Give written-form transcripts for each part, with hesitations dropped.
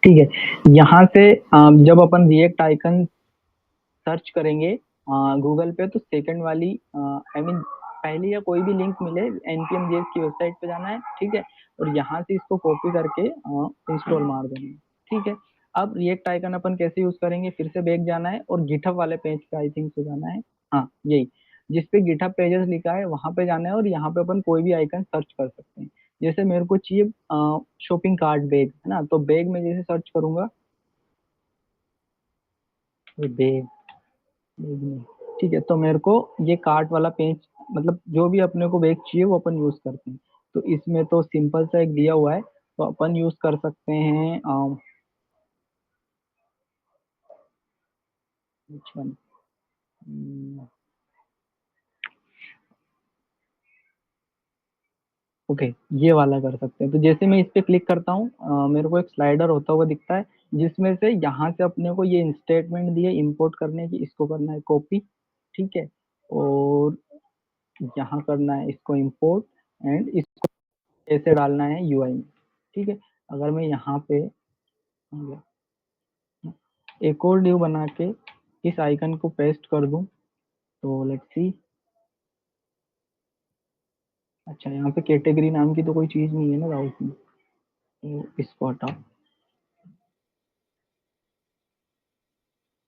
ठीक है। यहाँ से जब अपन रिएक्ट आइकन सर्च करेंगे गूगल पे, तो सेकंड वाली आई मीन पहली या कोई भी लिंक मिले एनपीएम जेएस की वेबसाइट पे जाना है, ठीक है, और यहाँ से इसको कॉपी करके इंस्टॉल मार देना है, ठीक है। अब रिएक्ट आइकन अपन कैसे यूज करेंगे, फिर से बैक जाना है और गिटहब वाले पेज पे आई थिंक से जाना है। हाँ यही, जिस पे गिटहब पेजेस लिखा है वहां पे जाना है और यहाँ पे अपन कोई भी आइकन सर्च कर सकते हैं। जैसे मेरे को चाहिए शॉपिंग कार्ट बैग, है ना, तो बैग में जैसे सर्च करूंगा, बैग, ठीक है, तो मेरे को ये कार्ट वाला पेज, मतलब जो भी अपने को बैग चाहिए वो अपन यूज करते हैं। तो इसमें तो सिंपल सा एक दिया हुआ है, तो अपन यूज कर सकते हैं which one? ओके, ये वाला कर सकते हैं। तो जैसे मैं इस पे क्लिक करता हूँ मेरे को एक स्लाइडर होता हुआ दिखता है, जिसमें से यहाँ से अपने को ये स्टेटमेंट दिए इंपोर्ट करने की, इसको करना है कॉपी, ठीक है, और यहाँ करना है इसको इंपोर्ट, एंड इसको ऐसे डालना है यूआई में, ठीक है। अगर मैं यहाँ पे एक और ड्यू बना के इस आइकन को पेस्ट कर दूं, तो लेट्स सी। अच्छा, यहाँ पे कैटेगरी नाम की तो कोई चीज नहीं है ना राउट में, तो इसको हटाओ,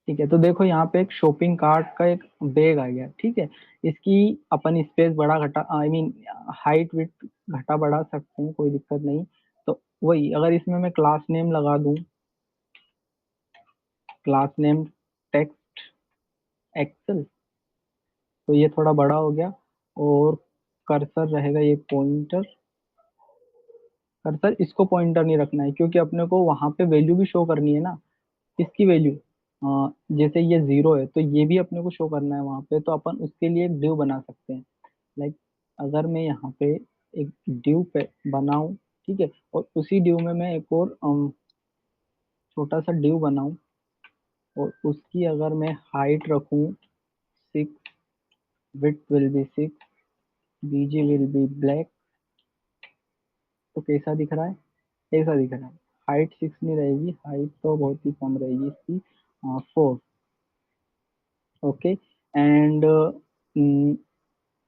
ठीक है। तो देखो यहाँ पे एक शॉपिंग कार्ट का एक बैग आ गया, ठीक है। इसकी अपन स्पेस बड़ा घटा, आई मीन हाइट विड्थ घटा बढ़ा सकते हैं, कोई दिक्कत नहीं। तो वही, अगर इसमें मैं क्लास नेम लगा दूं, क्लास नेम टेक्स्ट एक्सेल, तो ये थोड़ा बड़ा हो गया। और कर्सर रहेगा ये पॉइंटर, कर्सर इसको पॉइंटर नहीं रखना है, क्योंकि अपने को वहां पे वैल्यू भी शो करनी है ना, इसकी वैल्यू। जैसे ये 0 है तो ये भी अपने को शो करना है वहां पे, तो अपन उसके लिए एक डिव बना सकते हैं। लाइक अगर मैं यहाँ पे एक डिव पे बनाऊं, ठीक है, और उसी डिव में मैं एक और छोटा सा डिव बनाऊं, और उसकी अगर मैं हाइट रखूं 6, width will be 6, BG will be black, तो कैसा दिख रहा है, ऐसा दिख रहा है। हाइट 6 नहीं रहेगी, हाइट तो बहुत ही कम रहेगी इसकी, 4। ओके, एंड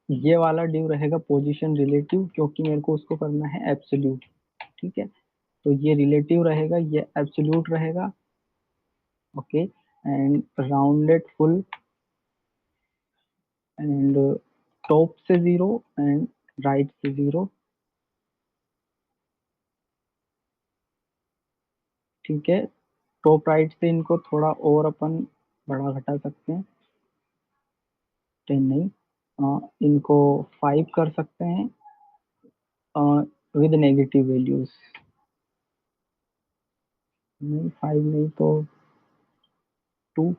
ये वाला डिव रहेगा पोजीशन रिलेटिव, क्योंकि मेरे को उसको करना है एब्सोल्यूट, ठीक है। तो ये रिलेटिव रहेगा, ये एब्सोल्यूट रहेगा। Okay, and rounded full, and top से 0 एंड राइट से 0, ठीक है। टॉप राइट से इनको थोड़ा और अपन बड़ा घटा सकते हैं, 10 नहीं, इनको 5 कर सकते हैं विद नेगेटिव वैल्यूज, नहीं 5 नहीं तो 2,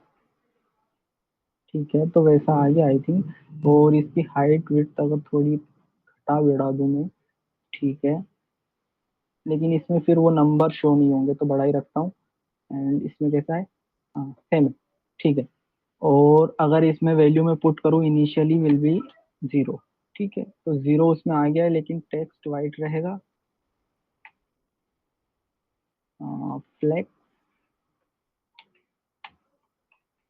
ठीक है। तो वैसा आ गया आई थिंक। और इसकी हाइट विड्थ अगर थोड़ी घटा बढ़ा दूं मैं, ठीक है, लेकिन इसमें फिर वो नंबर शो नहीं होंगे, तो बड़ा ही रखता हूँ। एंड इसमें कैसा है, हाँ सेम है, ठीक है। और अगर इसमें वैल्यू में पुट करूँ इनिशियली विल बी 0, ठीक है, तो 0 उसमें आ गया है, लेकिन टेक्स्ट वाइट रहेगा। Flex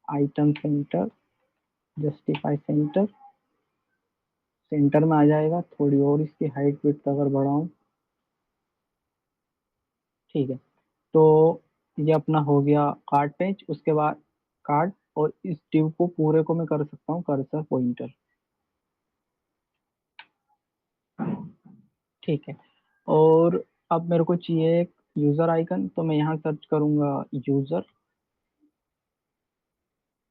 item centre, justify centre, centre में आ जाएगा। थोड़ी और इसकी हाइट विड्थ अगर बढ़ाऊं, ठीक है। तो ये अपना हो गया कार्ड पेज, उसके बाद कार्ड, और इस डिव को पूरे को मैं कर सकता हूँ कर्सर पॉइंटर, ठीक है। और अब मेरे को चाहिए एक यूजर आइकन, तो मैं यहाँ सर्च करूंगा यूजर,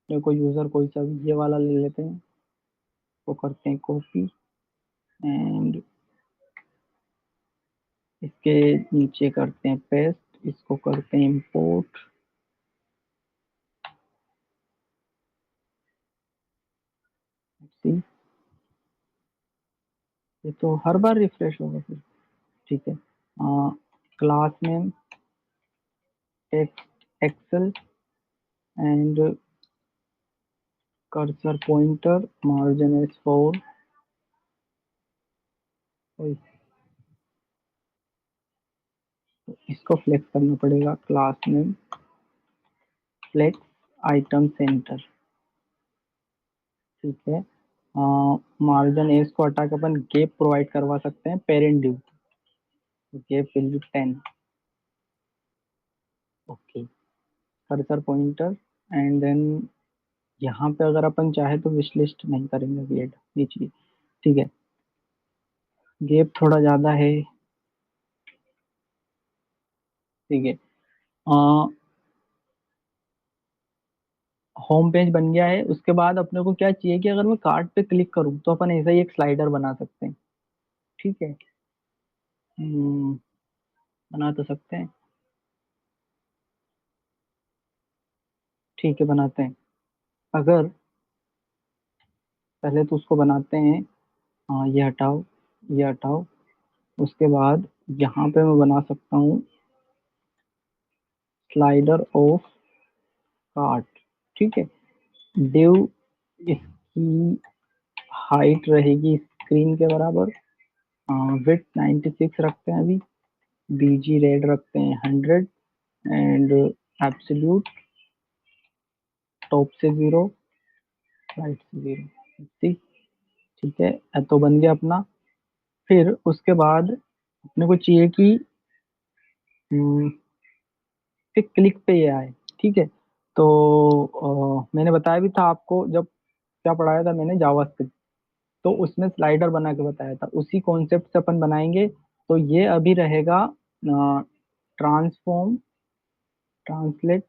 मेरे को यूजर कोई सा भी ये वाला ले लेते हैं, वो करते हैं कॉपी, एंड इसके नीचे करते हैं पेस्ट, इसको करते हैं इंपोर्ट, सी, ये तो हर बार रिफ्रेश होगा फिर, ठीक है। Class name text XL, and cursor pointer margin edge 4, इसको फ्लेक्स करना पड़ेगा, class name flex item centre. ठीक है। मार्जिन एज को हटा के अपन गैप प्रोवाइड करवा सकते हैं parent due, gap will be 10। Okay, cursor pointer and then यहाँ पे अगर अपन चाहे तो विश लिस्ट नहीं करेंगे, वेट नीचे। ठीक है, गैप थोड़ा ज्यादा है। ठीक है, होम पेज बन गया है। उसके बाद अपने को क्या चाहिए कि अगर मैं कार्ड पे क्लिक करूँ तो अपन ऐसा ही एक स्लाइडर बना सकते हैं। ठीक है, बना तो सकते हैं। ठीक है, बनाते हैं। अगर पहले तो उसको बनाते हैं, ये हटाओ, ये हटाओ। उसके बाद यहाँ पे मैं बना सकता हूँ स्लाइडर ऑफ कार्ट। ठीक है, डिव इसकी हाइट रहेगी स्क्रीन के बराबर, विथ 96 रखते हैं अभी, बीजी रेड रखते हैं 100 एंड एब्सोल्यूट टॉप से 0, राइट से 0। ठीक है, तो बन गया अपना। फिर उसके बाद अपने को चाहिए कि क्लिक पे ये आए। ठीक है, तो मैंने बताया भी था आपको, जब क्या पढ़ाया था मैंने, जावास्क्रिप्ट, तो उसमें स्लाइडर बना के बताया था, उसी कॉन्सेप्ट से अपन बनाएंगे। तो ये अभी रहेगा ट्रांसफॉर्म ट्रांसलेट,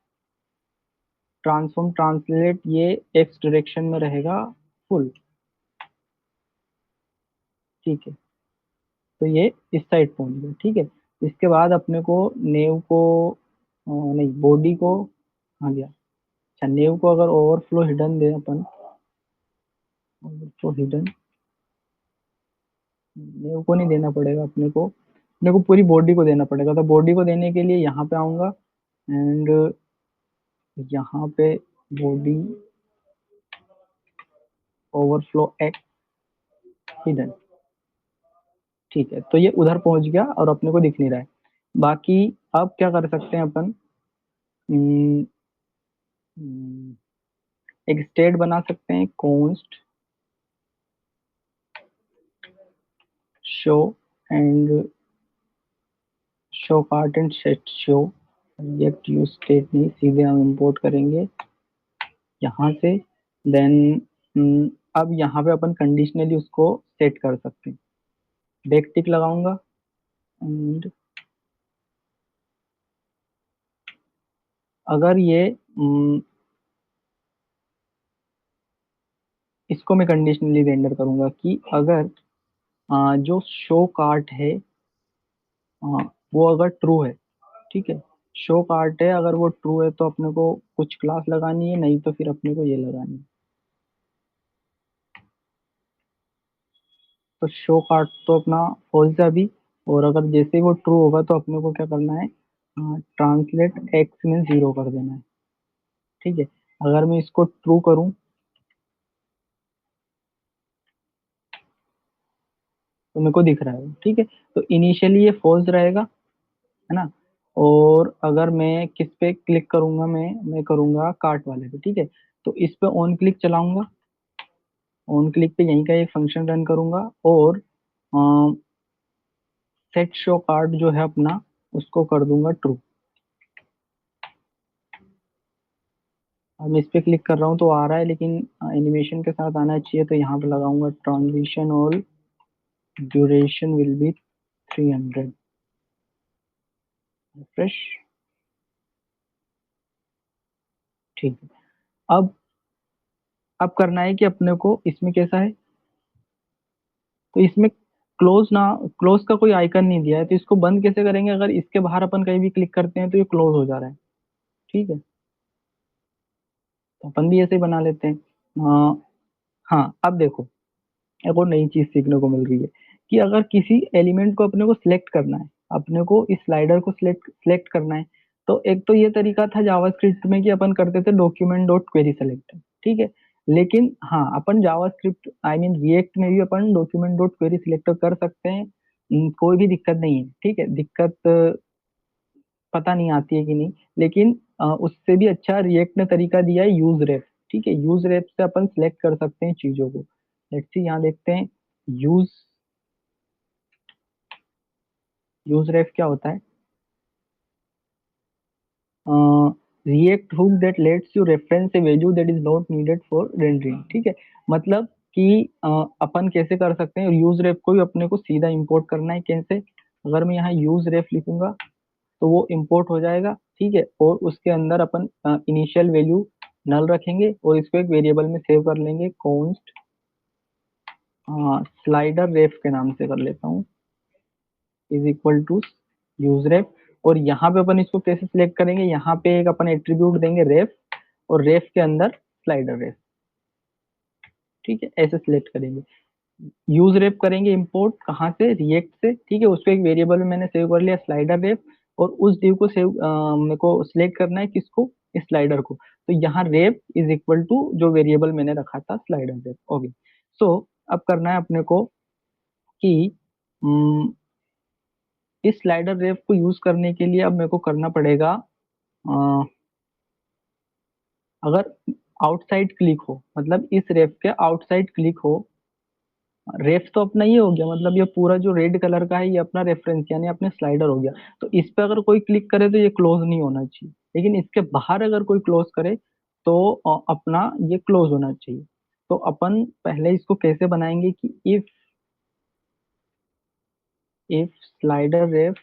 ट्रांसफॉर्म ट्रांसलेट, ये एक्स डायरेक्शन में रहेगा फुल। ठीक है, तो ये इस साइड पहुंच गया। ठीक है, इसके बाद अपने को नेव को नहीं, बॉडी को कहाँ गया, अच्छा नेव को अगर ओवरफ्लो हिडन दे अपन, ओवरफ्लो हिडन, नेव को नहीं देना पड़ेगा अपने को पूरी बॉडी को देना पड़ेगा। तो बॉडी को देने के लिए यहाँ पे आऊंगा एंड यहाँ पे बॉडी ओवरफ्लो एक्स हिडन। ठीक है, तो ये उधर पहुंच गया और अपने को दिख नहीं रहा है। बाकी अब क्या कर सकते हैं अपन, हम्म, हम्म, एक स्टेट बना सकते हैं, const show and show cart and set show, react use state नहीं, सीधे हम इंपोर्ट करेंगे यहाँ से। देन अब यहाँ पे अपन कंडीशनली उसको सेट कर सकते हैं। बैक टिक लगाऊंगा एंड अगर ये इसको मैं कंडीशनली रेंडर करूंगा कि अगर जो शो कार्ट है वो अगर ट्रू है। ठीक है, शो कार्ट है, अगर वो ट्रू है तो अपने को कुछ क्लास लगानी है, नहीं तो फिर अपने को ये लगानी है। तो शो कार्ट तो अपना फॉल्स है अभी, और अगर जैसे ही वो ट्रू होगा तो अपने को क्या करना है, ट्रांसलेट एक्स में 0 कर देना है। ठीक है, अगर मैं इसको ट्रू करूं तो मेरे को दिख रहा है। ठीक है, तो इनिशियली ये फॉल्स रहेगा, है ना। और अगर मैं किस पे क्लिक करूंगा, मैं करूंगा कार्ट वाले पे। ठीक है, तो इस पे ऑन क्लिक चलाऊंगा, ऑन क्लिक पे यहीं का एक फंक्शन रन करूंगा और सेट शो कार्ड जो है अपना, उसको कर दूंगा ट्रू। अब मैं इस पे क्लिक कर रहा हूँ तो आ रहा है, लेकिन एनिमेशन के साथ आना चाहिए, तो यहाँ पे लगाऊंगा transition all duration will be 300। Refresh. ठीक है, अब अब करना है कि अपने को इसमें कैसा है, तो इसमें क्लोज ना, क्लोज का कोई आइकन नहीं दिया है, तो इसको बंद कैसे करेंगे, अगर इसके बाहर अपन कहीं भी क्लिक करते हैं तो ये क्लोज हो जा रहा है। ठीक है, तो अपन भी ऐसे ही बना लेते हैं। हाँ, अब देखो, एक और नई चीज सीखने को मिल रही है कि अगर किसी एलिमेंट को अपने को सिलेक्ट करना है, अपने को इस स्लाइडर को सिलेक्ट सिलेक्ट करना है, तो एक तो ये तरीका था जावास्क्रिप्ट में कि अपन करते थे डॉक्यूमेंट डॉट क्वेरी सेलेक्ट। ठीक है, लेकिन हाँ, अपन जावास्क्रिप्ट आई मीन रिएक्ट में भी अपन डॉक्यूमेंट डॉट क्वेरी सिलेक्ट कर सकते हैं। कोई भी दिक्कत नहीं है। ठीक है, दिक्कत पता नहीं आती है कि नहीं, लेकिन उससे भी अच्छा रिएक्ट ने तरीका दिया है यूज रेफ। ठीक है, यूज रेफ से अपन सिलेक्ट कर सकते हैं चीजों को। लेट्स सी, यहाँ देखते हैं यूज यूज रेफ क्या होता है। React hook that let's you reference A value that is not needed for rendering. ठीक है, मतलब कि अपन कैसे कर सकते हैं, यूज रेफ को भी अपने को सीधा इंपोर्ट करना है। कैसे? अगर मैं यहाँ यूज रेफ लिखूंगा तो वो इंपोर्ट हो जाएगा। ठीक है, और उसके अंदर अपन इनिशियल वैल्यू नल रखेंगे और इसको एक वेरिएबल में सेव कर लेंगे, कॉन्स्ट स्लाइडर रेफ के नाम से कर लेता हूँ, इज इक्वल टू यूज रेफ। और यहाँ पे अपन इसको कैसे सिलेक्ट करेंगे, यहाँ पे एक अपन एट्रीब्यूट देंगे रेफ, और रेफ के अंदर स्लाइडर रेफ। ठीक है, ऐसे सिलेक्ट करेंगे। यूज रेफ करेंगे इंपोर्ट कहाँ से, रिएक्ट से। ठीक है, उसको एक वेरिएबल में मैंने सेव कर लिया स्लाइडर रेफ, और उस डिव को सेव मेरे को सिलेक्ट करना है, किसको, इस स्लाइडर को। तो यहाँ रेफ इज इक्वल टू जो वेरिएबल मैंने रखा था स्लाइडर रेफ। ओके, सो अब करना है अपने को कि अम, इस स्लाइडर रेफ को यूज करने के लिए अब मेरे को करना पड़ेगा, अ, अगर आउटसाइड क्लिक हो, मतलब इस रेफ के आउटसाइड क्लिक हो। रेफ तो अपना ये हो गया, मतलब ये पूरा जो रेड कलर का है ये अपना रेफरेंस यानी अपने स्लाइडर हो गया। तो इस पे अगर कोई क्लिक करे तो ये क्लोज नहीं होना चाहिए, लेकिन इसके बाहर अगर कोई क्लोज करे तो अपना ये क्लोज होना चाहिए। तो अपन पहले इसको कैसे बनाएंगे कि if slider ref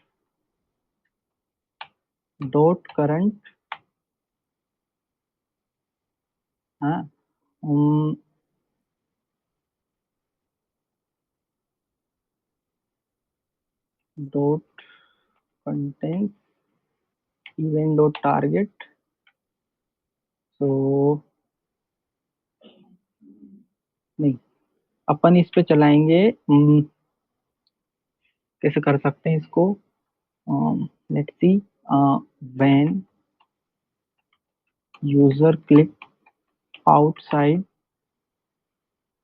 dot current, हाँ, dot content event dot target. तो नहीं, अपन इस पे चलाएंगे, कैसे कर सकते हैं इसको, let's see, when user click outside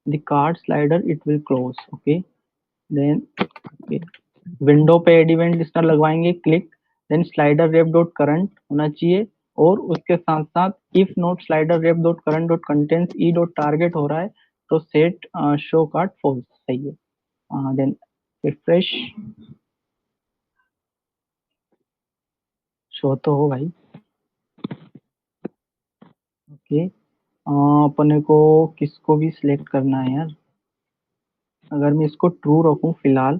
the card slider it will close. Okay, then okay, window पे एड इवेंट लिस्टर लगवाएंगे click, then slider ref dot current होना चाहिए, और उसके साथ साथ if not slider ref dot current dot contents E dot target हो रहा है तो सेट शो कार्ड फॉल्स, सही है। देन रिफ्रेश, शो तो हो भाई। ओके, अपने को किसको भी सिलेक्ट करना है यार, अगर मैं इसको ट्रू रखूं फिलहाल,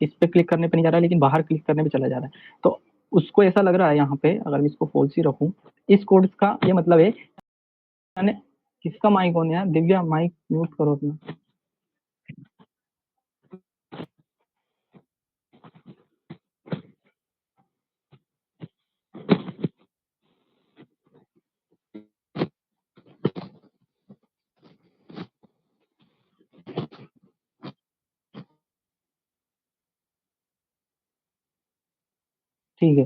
इस पे क्लिक करने पे नहीं जा रहा है लेकिन बाहर क्लिक करने पे चला जा रहा है, तो उसको ऐसा लग रहा है यहाँ पे, अगर मैं इसको फॉल्स ही रखूं, इस कोड का ये मतलब है, मैंने, किसका माइक ऑन है यार, दिव्या माइक म्यूट करो अपना। ठीक है,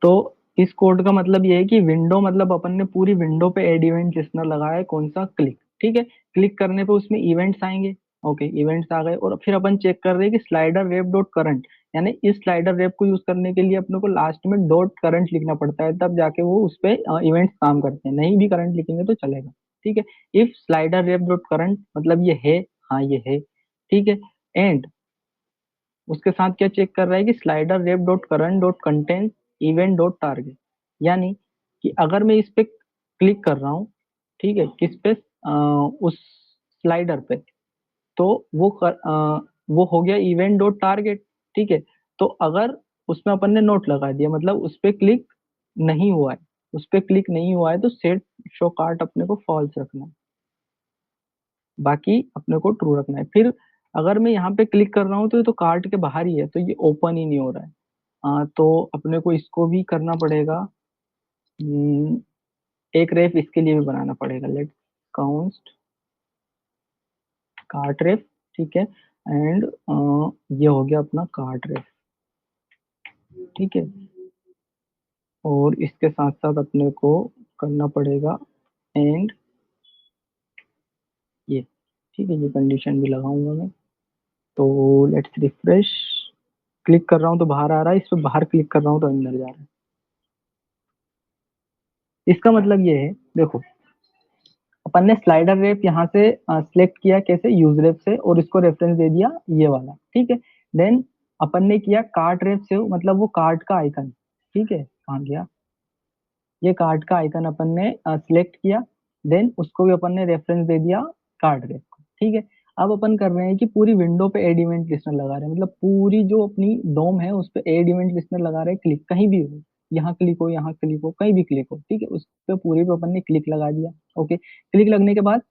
तो इस कोड का मतलब ये है कि विंडो, मतलब अपन ने पूरी विंडो पे एड इवेंट लिस्टनर लगाया है, कौन सा, क्लिक। ठीक है, क्लिक करने पे उसमें इवेंट्स आएंगे। ओके, इवेंट्स आ गए, और फिर अपन चेक कर रहे हैं कि स्लाइडर रेप डॉट करंट, यानी इस स्लाइडर रेप को यूज करने के लिए अपने को लास्ट में डॉट करंट लिखना पड़ता है, तब जाके वो उस पे इवेंट्स काम करते हैं, नहीं भी करंट लिखेंगे तो चलेगा। ठीक है, if slider rape dot current मतलब ये है, हाँ ये है। ठीक है, एंड उसके साथ क्या चेक कर रहा है कि slider rape dot current dot content event dot target, यानी कि अगर मैं इस पे क्लिक कर रहा हूँ, ठीक है, किस पे, उस स्लाइडर पे, तो वो हो गया इवेंट डॉट टारगेट। ठीक है, तो अगर उसमें अपन ने नोट लगा दिया, मतलब उस पे क्लिक नहीं हुआ है, उस पे क्लिक नहीं हुआ है तो सेट शो कार्ट अपने को फॉल्स रखना है, बाकी अपने को ट्रू रखना है। फिर अगर मैं यहाँ पे क्लिक कर रहा हूँ तो ये तो कार्ट के बाहर ही है, तो ये ओपन ही नहीं हो रहा है। तो अपने को इसको भी करना पड़ेगा, एक रेफ इसके लिए भी बनाना पड़ेगा, लेट काउंट कार्ट रेफ। ठीक है, एंड ये हो गया अपना कार्ट रेफ। ठीक है, और इसके साथ साथ अपने को करना पड़ेगा एंड ये ठीक है, ये कंडीशन भी लगाऊंगा मैं। तो लेट्स रिफ्रेश। क्लिक कर रहा हूँ तो बाहर आ रहा है, इस पे बाहर क्लिक कर रहा हूँ तो अंदर जा रहा है। इसका मतलब ये है, देखो अपन ने स्लाइडर रेप यहाँ से सिलेक्ट किया, कैसे, यूज रेप से, और इसको रेफरेंस दे दिया ये वाला, ठीक है। देन अपन ने किया कार्ट रेप से, मतलब वो कार्ट का आइकन, ठीक है, कहाँ गया, ये कार्ट का आइकन अपन ने सिलेक्ट किया। देन उसको भी अपन ने रेफरेंस दे दिया कार्ट रेप को, ठीक है। अब अपन कर रहे हैं कि पूरी विंडो पे एड इवेंट लिस्टनर लगा रहे हैं, मतलब पूरी जो अपनी डोम है उस पे एड इवेंट लिस्टनर लगा रहे हैं, क्लिक कहीं भी हो, यहाँ क्लिक हो, यहाँ क्लिक हो, कहीं भी क्लिक हो, ठीक है, उस पे पूरे पे अपन ने क्लिक लगा दिया। ओके, क्लिक लगने के बाद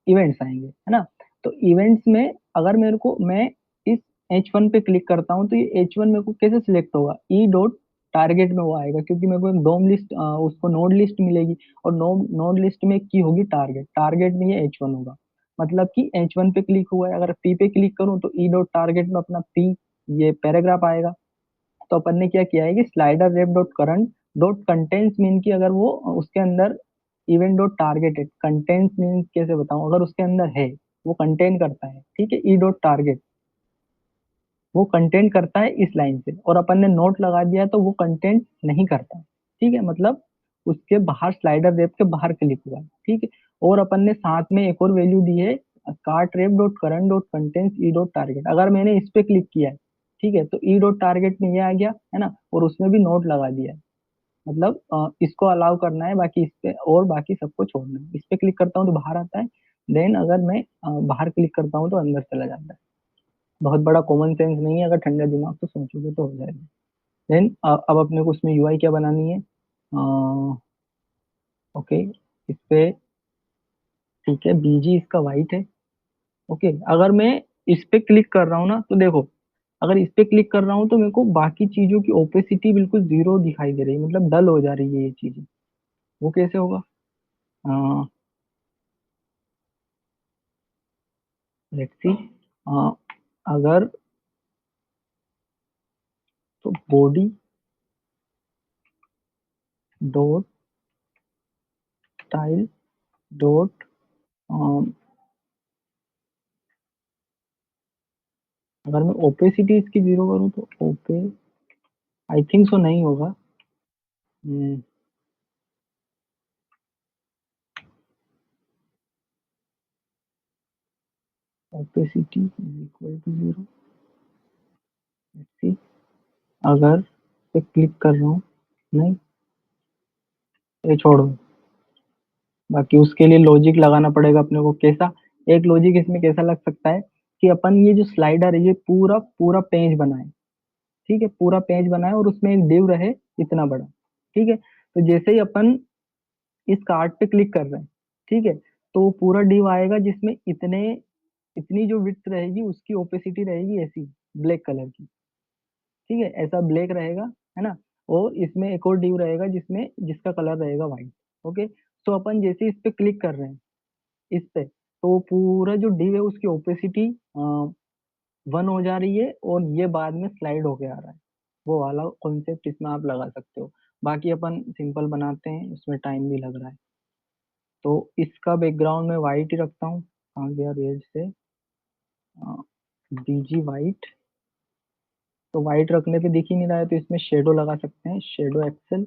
इवेंट्स आएंगे, है ना। तो इवेंट्स में अगर मेरे को, मैं इस H1 पे क्लिक करता हूँ तो ये H1 मेरे को कैसे सिलेक्ट होगा, ई डॉट टारगेट में वो आएगा, क्योंकि मेरे को एक डोम लिस्ट, उसको नोड लिस्ट मिलेगी, और नोड लिस्ट में की होगी टारगेट, टारगेट में ये H1 होगा। मतलब कि H1 पे क्लिक हुआ है, अगर पी पे क्लिक करूँ तो ई डॉट टारगेट में अपना पी, ये पैराग्राफ आएगा। तो अपन ने क्या किया है कि slider rape dot current dot contents mean की, अगर वो उसके अंदर event dot targeted, contents mean कैसे बताऊं, अगर उसके अंदर है, वो कंटेन करता है, ठीक है, ई डॉट टारगेट वो कंटेंट करता है इस लाइन से, और अपन ने नोट लगा दिया है तो वो कंटेंट नहीं करता, ठीक है, मतलब उसके बाहर, स्लाइडर रेप के बाहर क्लिक हुआ है, ठीक है। और अपन ने साथ में एक और वैल्यू दी है, cart rape dot current dot contents E dot target, अगर मैंने इस पे क्लिक किया है, ठीक है, तो ई डॉट टारगेट में ये आ गया, है ना, और उसमें भी नोट लगा दिया है, मतलब इसको अलाउ करना है, बाकी इस पे, और बाकी सबको छोड़ना है। इस पे क्लिक करता हूँ तो बाहर आता है, देन अगर मैं बाहर क्लिक करता हूँ तो अंदर चला जाता है। बहुत बड़ा कॉमन सेंस नहीं है, अगर ठंडा दिमाग तो सोचोगे तो हो जाएगा। देन अब अपने को उसमें यूआई क्या बनानी है, ओके, इस पे, ठीक है, बीजी इसका वाइट है। ओके, अगर मैं इस पे क्लिक कर रहा हूँ ना, तो देखो, अगर इस पे क्लिक कर रहा हूँ तो मेरे को बाकी चीजों की ओपेसिटी बिल्कुल जीरो दिखाई दे रही है, मतलब डल हो जा रही है ये चीजें। वो कैसे होगा, लेट्स सी, अगर, तो बॉडी डॉट स्टाइल डॉट, अगर मैं ओपेसिटी इसकी जीरो करूँ तो ओपे, आई थिंक सो नहीं होगा। Opacity is equal to zero, see, अगर पे क्लिक कर रहा हूँ, नहीं, ये छोड़ो, बाकी उसके लिए लॉजिक लगाना पड़ेगा अपने को, कैसा, एक लॉजिक इसमें कैसा लग सकता है कि अपन ये जो स्लाइडर है ये पूरा पूरा पेज बनाए, ठीक है, पूरा पेज बनाए और उसमें एक डिव रहे इतना बड़ा, ठीक है। तो जैसे ही अपन इस कार्ड पे क्लिक कर रहे हैं, ठीक है, तो पूरा डिव आएगा जिसमें इतने, इतनी जो विड्थ रहेगी उसकी ओपेसिटी रहेगी ऐसी, ब्लैक कलर की, ठीक है, ऐसा ब्लैक रहेगा, है ना। और इसमें एक और डिव रहेगा जिसमें, जिसका कलर रहेगा व्हाइट। ओके, तो अपन जैसे इस पे क्लिक कर रहे हैं, इस पे, तो पूरा जो डिव है उसकी ओपेसिटी 1 हो जा रही है, और ये बाद में स्लाइड होके आ रहा है। वो वाला कॉन्सेप्ट इसमें आप लगा सकते हो। बाकी अपन सिंपल बनाते हैं, उसमें टाइम भी लग रहा है। तो इसका बैकग्राउंड में वाइट ही रखता हूँ, आ गया रेड से, बीजी वाइट। तो वाइट रखने पे दिख ही नहीं रहा है, तो इसमें शेडो लगा सकते हैं, शेडो एक्सेल।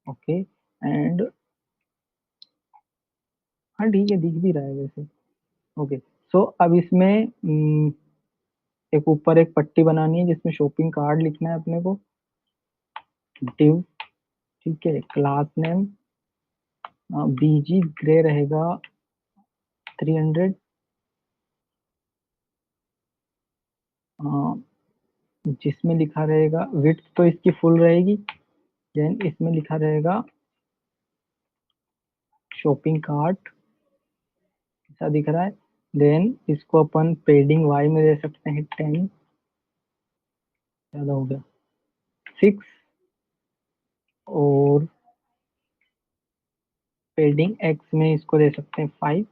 ओके, एंड, हाँ ठीक है, दिख भी रहा है वैसे। ओके, सो अब इसमें एक ऊपर एक पट्टी बनानी है जिसमें शॉपिंग कार्ड लिखना है अपने को, डिव, ठीक है, क्लास नेम बीजी ग्रे रहेगा 300, जिसमें लिखा रहेगा विड्थ तो इसकी फुल रहेगी, देन इसमें लिखा रहेगा शॉपिंग कार्ट, ऐसा दिख रहा है। देन इसको अपन पेडिंग वाई में दे सकते हैं 10, ज्यादा हो गया 6, और पेडिंग एक्स में इसको दे सकते हैं 5,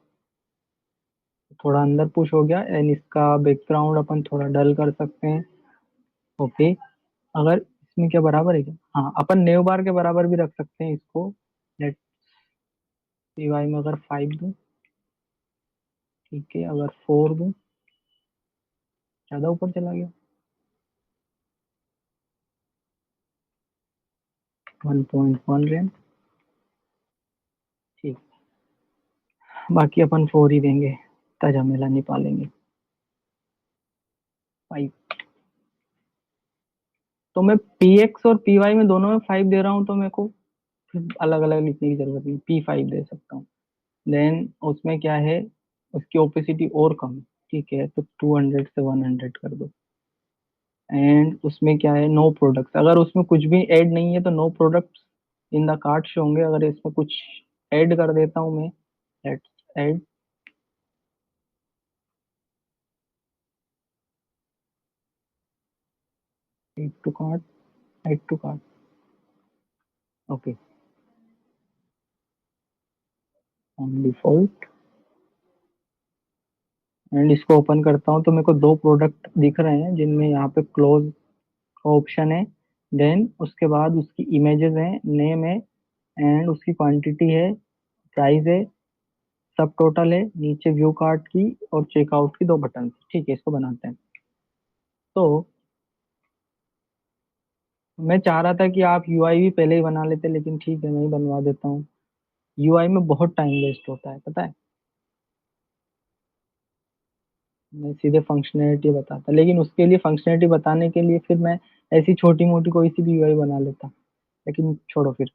थोड़ा अंदर पुश हो गया। एंड इसका बैकग्राउंड अपन थोड़ा डल कर सकते हैं। ओके, अगर इसमें क्या बराबर है क्या, हाँ, अपन नेव बार के बराबर भी रख सकते हैं इसको। लेट, पी वाई में अगर 5 दूं, ठीक है, अगर 4 दूं, ज्यादा ऊपर चला गया। 1.1 रैम, ठीक। बाकी अपन 4 ही देंगे, इतना झमेला नहीं पालेंगे। 5। तो मैं पी एक्स और पी वाई में दोनों में 5 दे रहा हूँ, तो मेरे को अलग अलग लिखने की जरूरत नहीं, P5 दे सकता हूँ। देन उसमें क्या है, उसकी ओपेसिटी और कम है, ठीक है, तो 200 से 100 कर दो। एंड उसमें क्या है, नो प्रोडक्ट्स, अगर उसमें कुछ भी ऐड नहीं है तो no products in the cart show होंगे। अगर इसमें कुछ ऐड कर देता हूँ मैं, let's add, 8 to cart, 8 to cart, okay, on default. And इसको ओपन करता हूँ तो मेरे को दो प्रोडक्ट दिख रहे हैं जिनमें यहाँ पे क्लोज का ऑप्शन है। देन उसके बाद उसकी इमेजेस हैं, नेम है, एंड उसकी क्वांटिटी है, प्राइस है, सब टोटल है, नीचे व्यू कार्ट की और चेकआउट की दो बटन। ठीक है, इसको बनाते हैं। तो मैं चाह रहा था कि आप यूआई भी पहले ही बना लेते, लेकिन ठीक है, मैं ही बनवा देता हूँ। यूआई में बहुत टाइम वेस्ट होता है, पता है। मैं सीधे फंक्शनैलिटी बताता, लेकिन उसके लिए फंक्शनैलिटी बताने के लिए फिर मैं ऐसी छोटी मोटी कोई सी भी यूआई बना लेता। लेकिन छोड़ो फिर।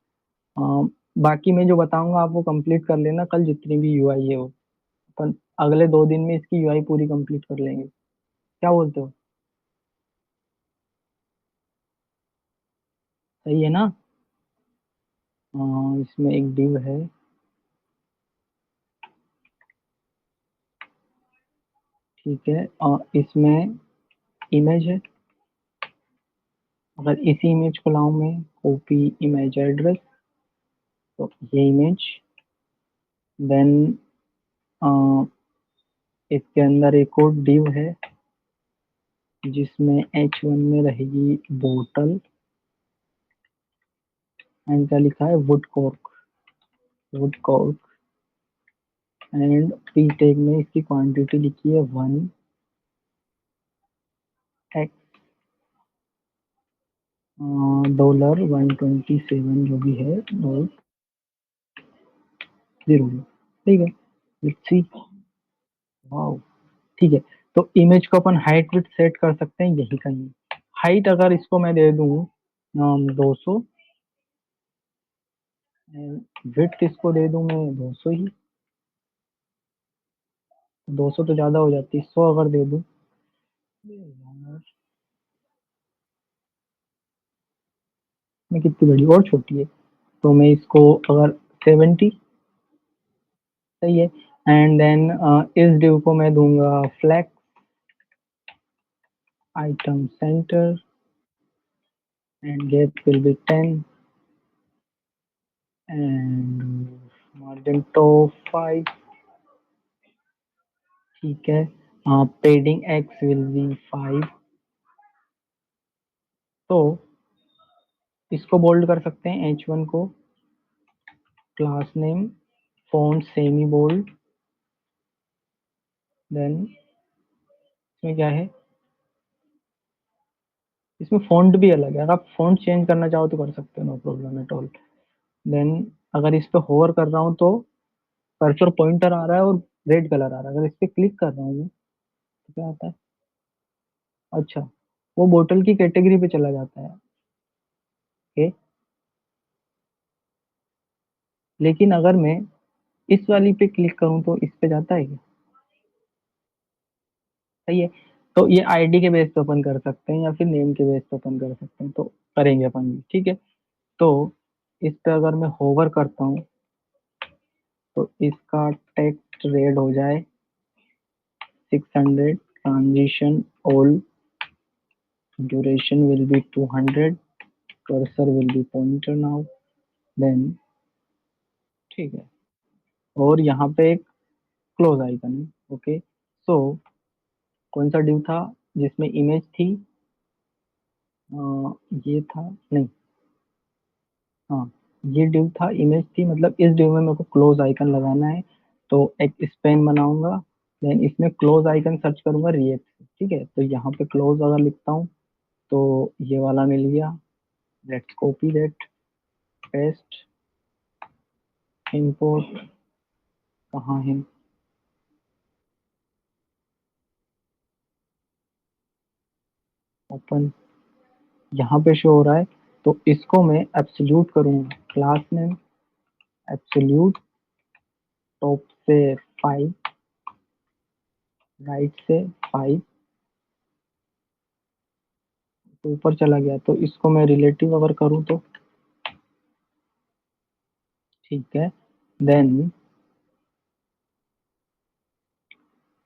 बाकी मैं जो बताऊंगा आप वो कंप्लीट कर लेना कल, जितनी भी यूआई है वो अपन अगले 2 दिन में इसकी यूआई पूरी कंप्लीट कर लेंगे। क्या बोलते हो? सही है ना? इसमें एक डिव है, ठीक है, इसमें इमेज है। अगर इसी इमेज को लाऊं मैं, कॉपी इमेज एड्रेस, तो ये इमेज, देन इसके अंदर एक और डिव है जिसमें H1 में रहेगी बोतल, एंड क्या लिखा है, would cork, would cork. And P tag में इसकी क्वांटिटी लिखी है 1x $127 जो भी है, और 0। ठीक है, लेट्स सी। वाओ, ठीक है। तो इमेज को अपन हाइट विड्थ सेट कर सकते हैं यही कहीं। हाइट अगर इसको मैं दे दूं 200, विड्थ इसको दे दूं मैं 200 ही। 200 तो ज्यादा हो जाती है, 100 अगर दे दूं, यार मैं कितनी बड़ी और छोटी है, तो मैं इसको अगर 70, सही है। एंड देन इस डिव को मैं दूंगा flag item centre, and gap will be 10, and margin top 5, ठीक है। Padding x will be 5। तो इसको बोल्ड कर सकते हैं, H1 को, class name, font semi bold. Then इसमें क्या है, इसमें फॉन्ट भी अलग है, अगर आप फॉन्ट चेंज करना चाहो तो कर सकते हो, no problem at all. Then अगर इस पे होवर कर रहा हूँ तो कर्सर पॉइंटर आ रहा है और रेड कलर आ रहा है। अगर इस पे क्लिक कर रहा हूँ मैं, तो क्या आता है, अच्छा, वो बोतल की कैटेगरी पे चला जाता है। ओके, लेकिन अगर मैं इस वाली पे क्लिक करूँ तो इस पे जाता है क्या? सही है। तो ये आईडी के बेस पे ओपन कर सकते हैं या फिर नेम के बेस पे ओपन कर सकते हैं, तो करेंगे अपन भी, ठीक है। तो इस पे अगर मैं होवर करता हूँ तो इसका टेक्स्ट रेड हो जाए 600, transition all, duration will be 200, cursor will be pointer now, then, ठीक है। और यहाँ पे एक क्लोज आइकन है, ओके। सो कौन सा डिव था जिसमें इमेज थी, ये था, नहीं, हाँ, ये div था, इमेज थी, मतलब इस div में मेरे को क्लोज आइकन लगाना है। तो एक स्पैन बनाऊंगा, देन इसमें क्लोज आइकन सर्च करूंगा रिएक्ट से, ठीक है। तो यहाँ पे क्लोज अगर लिखता हूँ तो ये वाला मिल गया। Let's copy that, paste, import, कहाँ है, ओपन, यहाँ पे शो हो रहा है। तो इसको मैं एब्सोल्यूट करूंगा, क्लास नेम एब्सोल्यूट, टॉप से 5, राइट से 5, तो ऊपर चला गया। तो इसको मैं रिलेटिव अगर करूँ तो ठीक है। देन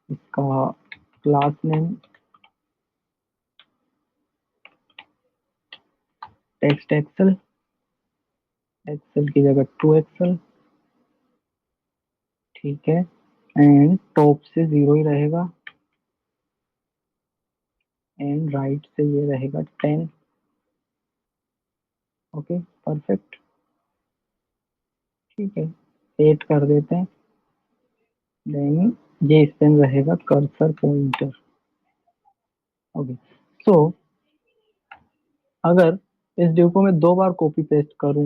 इसका class name text XL, XL की जगह 2 एक्सेल, ठीक है। एंड टॉप से 0 ही रहेगा, एंड राइट से ये रहेगा 10। ओके, परफेक्ट, ठीक है। 8 कर देते हैं। देन ये स्पेन रहेगा कर्सर पॉइंटर। ओके, सो अगर इस डिव को मैं 2 बार कॉपी पेस्ट करूं,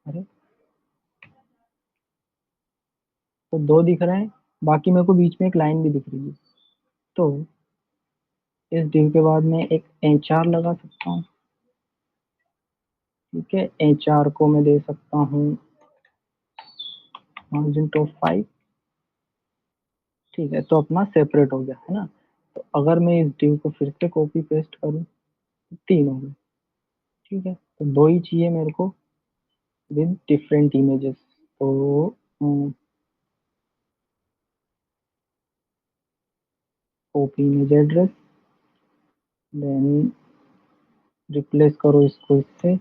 अरे तो 2 दिख रहे हैं, बाकी मेरे को बीच में एक लाइन भी दिख रही है। तो इस डिव के बाद मैं एक एचआर लगा सकता हूँ, ठीक है। एचआर को मैं दे सकता हूँ मार्जिन टॉप 5, ठीक है। तो अपना सेपरेट हो गया है ना। तो अगर मैं इस डिव को फिर से कॉपी पेस्ट करूँ तो 3 हो गए, ठीक है। तो 2 ही चाहिए मेरे को विद डिफरेंट इमेजेस। तो copy image address, then replace करो इसको इससे,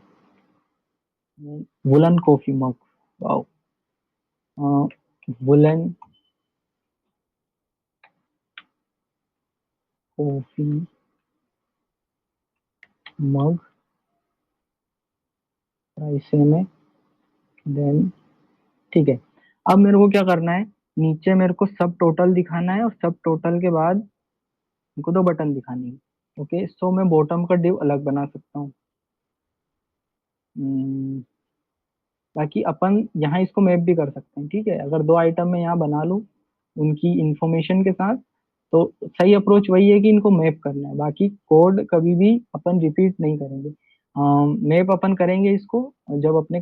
woollen coffee mug, wow, woollen coffee mug, price में, देन ठीक है। अब मेरे को क्या करना है, नीचे मेरे को सब टोटल दिखाना है, और सब टोटल के बाद मेरे को 2 बटन दिखानी है। ओके, सो मैं बॉटम का डिव अलग बना सकता हूँ। हम्म, बाकी अपन यहाँ इसको मैप भी कर सकते हैं, ठीक है। अगर 2 आइटम मैं यहाँ बना लूँ उनकी इंफॉर्मेशन के साथ, तो सही अप्रोच वही है कि इनको मैप करना है, बाकी कोड कभी भी अपन रिपीट नहीं करेंगे। मैप अपन करेंगे इसको जब अपने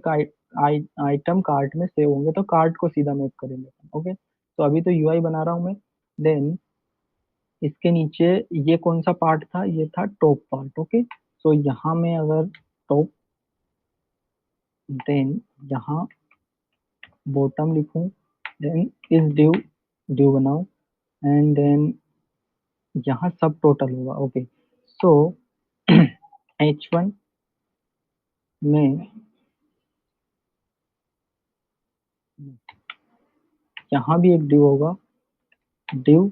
आइटम कार्ट में सेव होंगे, तो कार्ट को सीधा मैप करेंगे। ओके, तो अभी तो यूआई बना रहा हूँ मैं। देन इसके नीचे ये कौन सा पार्ट था, ये था टॉप पार्ट। ओके, सो यहाँ में अगर टॉप, देन यहाँ बॉटम लिखूं, देन इस डिव बनाओ, एंड देन यहाँ सब टोटल होगा। ओके, सो H1 में यहाँ भी एक डिव होगा, डिव,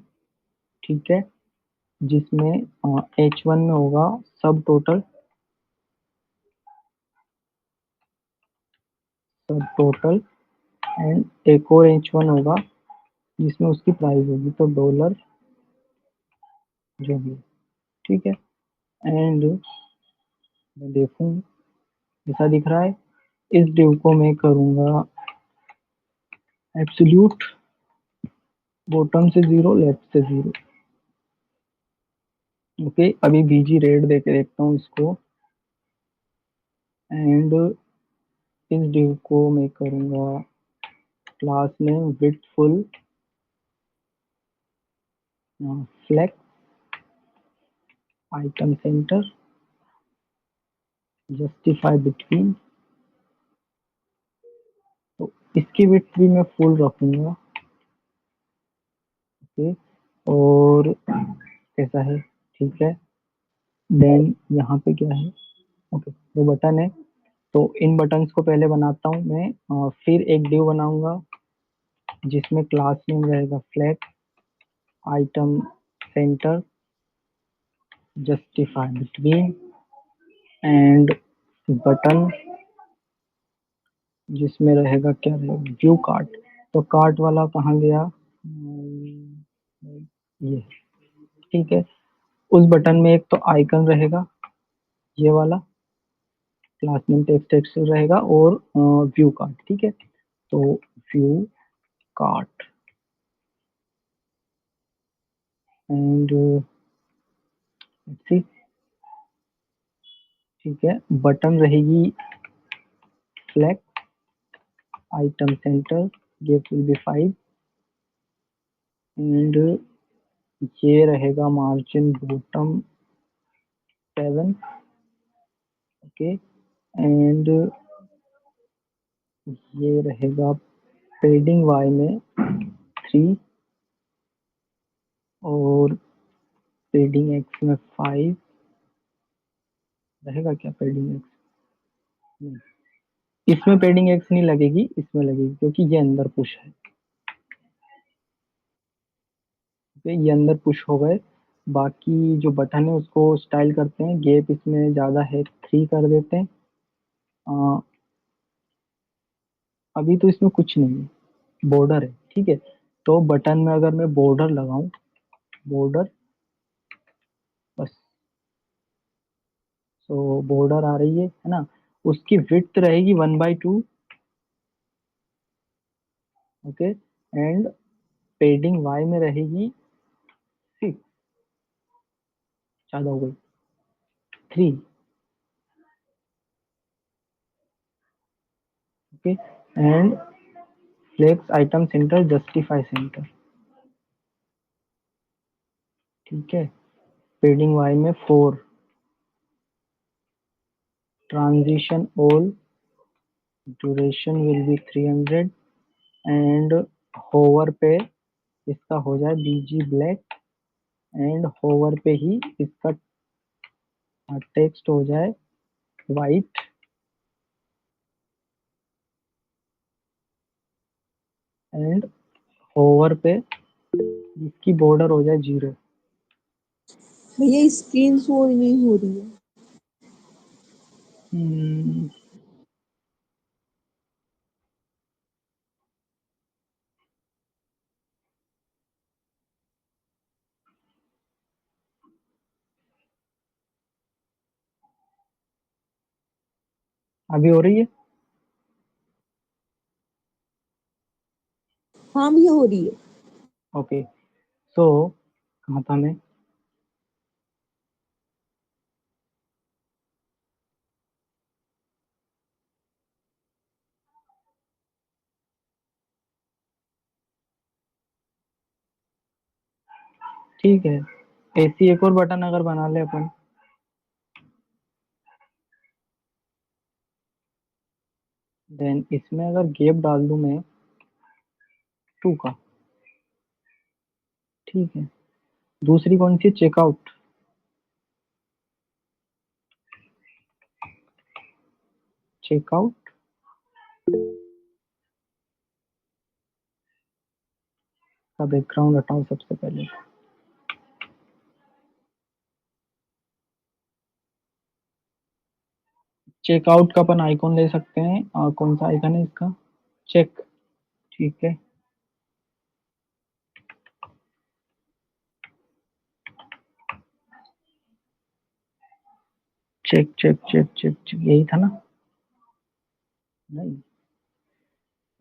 ठीक है, जिसमें H1 में होगा सब टोटल, सब टोटल, एंड एक और H1 होगा जिसमें उसकी प्राइस होगी, तो डॉलर जो भी, ठीक है। एंड मैं देखूं ऐसा दिख रहा है। इस डिव को मैं करूंगा एब्सोल्यूट, बॉटम से 0, लेफ्ट से 0। ओके, अभी बीजी रेड देके देखता हूँ इसको। एंड इस डिव को मैं करूंगा क्लास में width full, flex, item centre, justify between. तो इसकी विड्थ भी मैं फुल रखूंगा, ओके। और कैसा है, ठीक है। देन यहाँ पे क्या है, ओके, वो बटन है। तो इन बटन्स को पहले बनाता हूँ मैं, फिर एक डिव बनाऊंगा जिसमें क्लास नेम रहेगा flag, item centre, justify between, and button जिसमें रहेगा, क्या रहेगा, व्यू कार्ट। तो कार्ट वाला कहाँ गया? ये, ठीक है। उस बटन में एक तो आइकन रहेगा, ये वाला क्लास नेम टेक्स्ट टेक्स्ट रहेगा, और व्यू कार्ट, ठीक है। तो व्यू कार्ट एंड सी, ठीक है। बटन रहेगी flag, item centre, gate will be 5, and ये रहेगा मार्जिन बॉटम 7, ओके। एंड ये रहेगा पेडिंग वाई में 3, और पेडिंग एक्स में 5 रहेगा। क्या पेडिंग एक्स? नहीं, इसमें पेडिंग एक्स नहीं लगेगी, इसमें लगेगी, क्योंकि ये अंदर पुश है। ओके, ये अंदर पुश हो गए। बाकी जो बटन है उसको स्टाइल करते हैं, गैप इसमें ज्यादा है, 3 कर देते हैं। अ, अभी तो इसमें कुछ नहीं है, बॉर्डर है, ठीक है। तो बटन में अगर मैं बॉर्डर लगाऊं, बॉर्डर, बस, तो बॉर्डर आ रही है ना। उसकी विड्थ रहेगी 1/2, ओके। एंड पेडिंग वाई में रहेगी 6, ज्यादा हो गई, 3, okay. And flex item centre justify centre, ठीक है। पेडिंग वाई में 4, transition all, duration will be 300, and hover पे इसका हो जाए बीजी ब्लैक, एंड होवर पे ही इसका टेक्स्ट हो जाए वाइट, एंड होवर पे इसकी बॉर्डर हो जाए 0। भैया स्क्रीन शो नहीं हो रही है। हम्म, अभी हो रही है? हाँ भैया हो रही है। ओके, सो कहाँ था मैं? ठीक है, ऐसी एक और बटन अगर बना ले अपन, देन इसमें अगर गैप डाल दूं मैं 2 का, ठीक है। दूसरी कौन सी? चेकआउट, चेकआउट, का बैकग्राउंड हटाओ सबसे पहले। चेकआउट का अपन आइकॉन ले सकते हैं, कौन सा आइकन है इसका? चेक, ठीक है। Check check check check check, यही था ना? नहीं,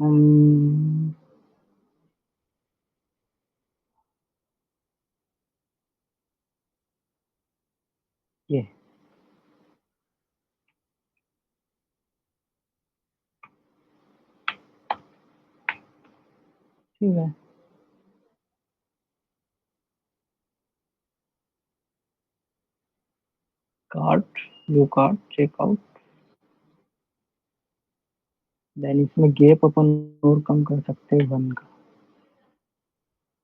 हम, ये, ठीक है। Cart, view cart, checkout, then इसमें गैप अपन और कम कर सकते हैं 1 का,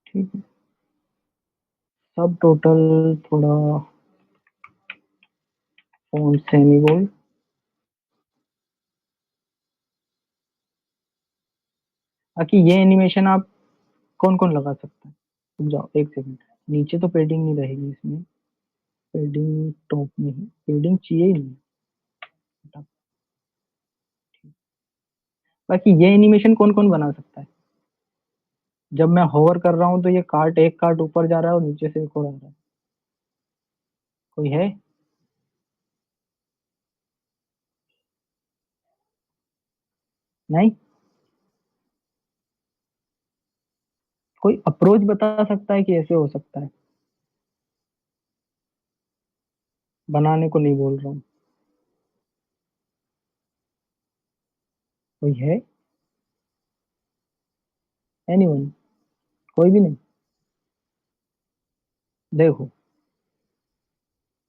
ठीक है। सब टोटल थोड़ा फॉन्ट सेमी बोल्ड। बाकी ये एनिमेशन आप कौन कौन लगा सकता है? रुक जाओ एक सेकंड, नीचे तो पेडिंग नहीं रहेगी इसमें, पेडिंग टॉप में ही, पेडिंग चाहिए ही नहीं, बाकी ये एनिमेशन कौन कौन बना सकता है? जब मैं होवर कर रहा हूँ तो ये कार्ट, एक कार्ट ऊपर जा रहा है और नीचे से एक और आ रहा है। कोई है? नहीं? कोई अप्रोच बता सकता है कि ऐसे हो सकता है? बनाने को नहीं बोल रहा हूँ। कोई है? एनीवन? कोई भी नहीं? देखो,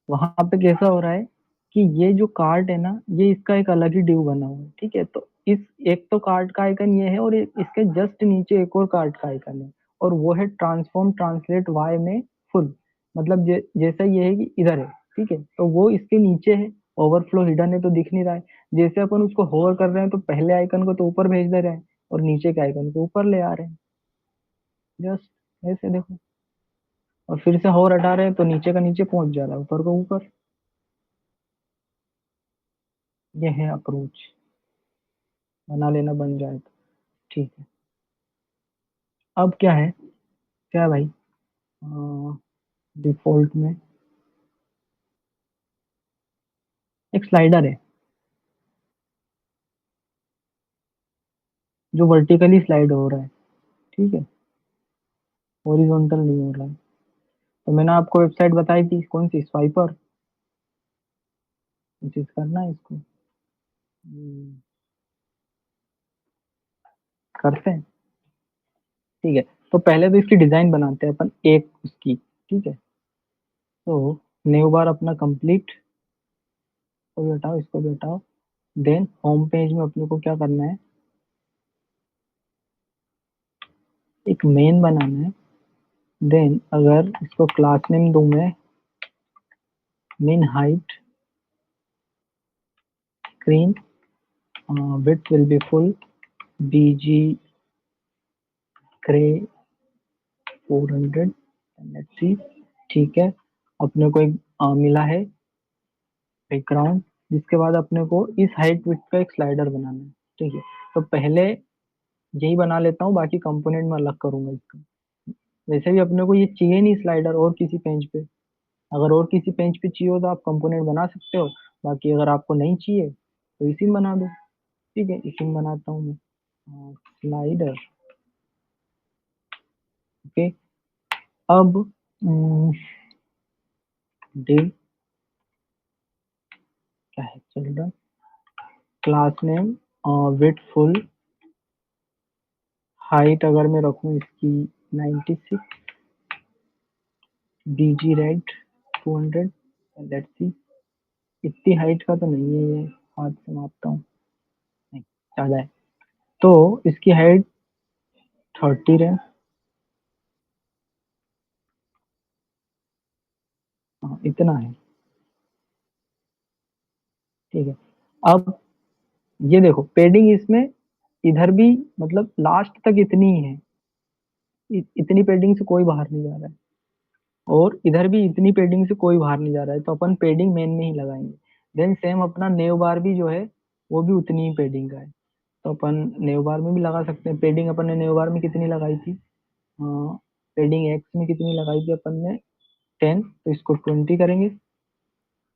वहां पे कैसा हो रहा है कि ये जो कार्ट है ना, ये इसका एक अलग ही डिव बना हुआ है, ठीक है? तो इस, एक तो कार्ट का आइकन ये है और इसके जस्ट नीचे एक और कार्ट का आइकन है, और वो है ट्रांसफॉर्म ट्रांसलेट वाई में फुल। मतलब जैसा ये है कि इधर है, ठीक है, तो वो इसके नीचे है। ओवरफ्लो हिडन है तो दिख नहीं रहा है। जैसे अपन उसको होवर कर रहे हैं तो पहले आइकन को तो ऊपर भेज दे रहे हैं और नीचे के आइकन को ऊपर ले आ रहे हैं। जस्ट ऐसे देखो, और फिर से होवर हटा रहे हैं तो नीचे का नीचे पहुंच जा रहा है, ऊपर को ऊपर। ये है अप्रोच। बना लेना बन जाए तो ठीक है। अब क्या है, क्या है भाई? डिफॉल्ट में एक स्लाइडर है जो वर्टिकली स्लाइड हो रहा है, ठीक है, हॉरिजॉन्टल नहीं हो रहा है। तो मैंने आपको वेबसाइट बताई थी, कौन सी? स्वाइपर। चीज करना है इसको। हम्म, करते हैं, ठीक है। तो पहले तो इसकी डिजाइन बनाते हैं अपन, एक उसकी, ठीक है। तो न्यू बार अपना कंप्लीट, इसको भी हटाओ, इसको भी हटाओ। देन होम पेज में अपने को क्या करना है, एक मेन बनाना है। देन अगर इसको क्लास नेम दूं मैं, min height, screen, width will be full, bg gray 400, let's see, ठीक है। अपने को एक मिला है बैकग्राउंड, जिसके बाद अपने को इस हाइट विड्थ का एक स्लाइडर बनाना है, ठीक है। तो पहले यही बना लेता हूँ, बाकी कंपोनेंट में अलग करूंगा इसका। वैसे भी अपने को ये चाहिए नहीं स्लाइडर और किसी पेज पे। अगर और किसी पेज पे चाहिए हो तो आप कंपोनेंट बना सकते हो, बाकी अगर आपको नहीं चाहिए तो इसी में बना दो, ठीक है। इसी में बनाता हूँ मैं स्लाइडर, ओके। अब div क्या है चल रहा, class name with full, height अगर मैं रखूँ इसकी 96, बीजी रेड 200, लेट्स सी। इतनी हाइट का तो नहीं है ये, हाथ से मापता हूँ, नहीं ज्यादा है। तो इसकी हाइट 30 है, हाँ इतना है, ठीक है। अब ये देखो पेडिंग इसमें इधर भी, मतलब लास्ट तक इतनी ही है, इतनी पेडिंग से कोई बाहर नहीं जा रहा है, और इधर भी इतनी पेडिंग से कोई बाहर नहीं जा रहा है, तो अपन पेडिंग मेन में ही लगाएंगे। देन सेम अपना नेव बार भी जो है वो भी उतनी ही पेडिंग का है, तो अपन नेव बार में भी लगा सकते हैं। पेडिंग अपन ने नेव बार में कितनी लगाई थी? पेडिंग एक्स में कितनी लगाई थी अपन ने? 10, तो इसको 20 करेंगे,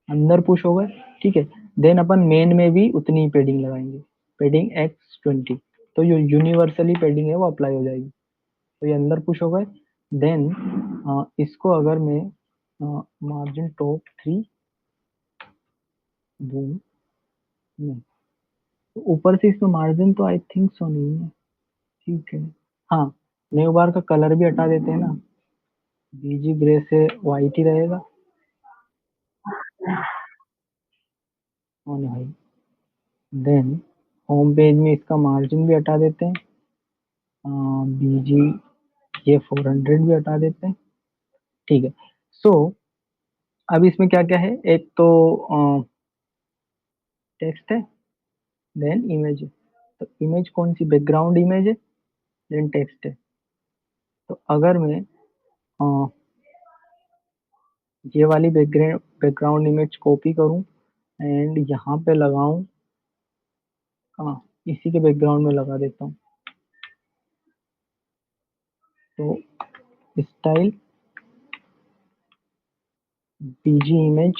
अंदर पुश होगा, ठीक है। देन अपन मेन में भी उतनी ही पेडिंग लगाएंगे, पेडिंग एक्स 20, तो जो यूनिवर्सली पेडिंग है वो अप्लाई हो जाएगी, तो ये अंदर पुश हो गए। देन इसको अगर मैं मार्जिन टॉप 3 दूं, नहीं, तो ऊपर से इसमें मार्जिन तो आई थिंक सो नहीं है, ठीक है। हाँ, न्यू बार का कलर भी हटा देते हैं ना, बीजी ग्रे से वाइट ही रहेगा। और भाई, देन होम पेज में इसका मार्जिन भी हटा देते हैं, बीजी ये 400 भी हटा देते हैं, ठीक है। सो अब इसमें क्या क्या है, एक तो टेक्स्ट है, देन इमेज है। तो इमेज कौन सी? बैकग्राउंड इमेज है, देन टेक्स्ट है। तो अगर मैं अ, ये वाली बैकग्राउंड बैकग्राउंड इमेज कॉपी करूं एंड यहाँ पे लगाऊं, हाँ, इसी के बैकग्राउंड में लगा देता हूँ। तो स्टाइल pg इमेज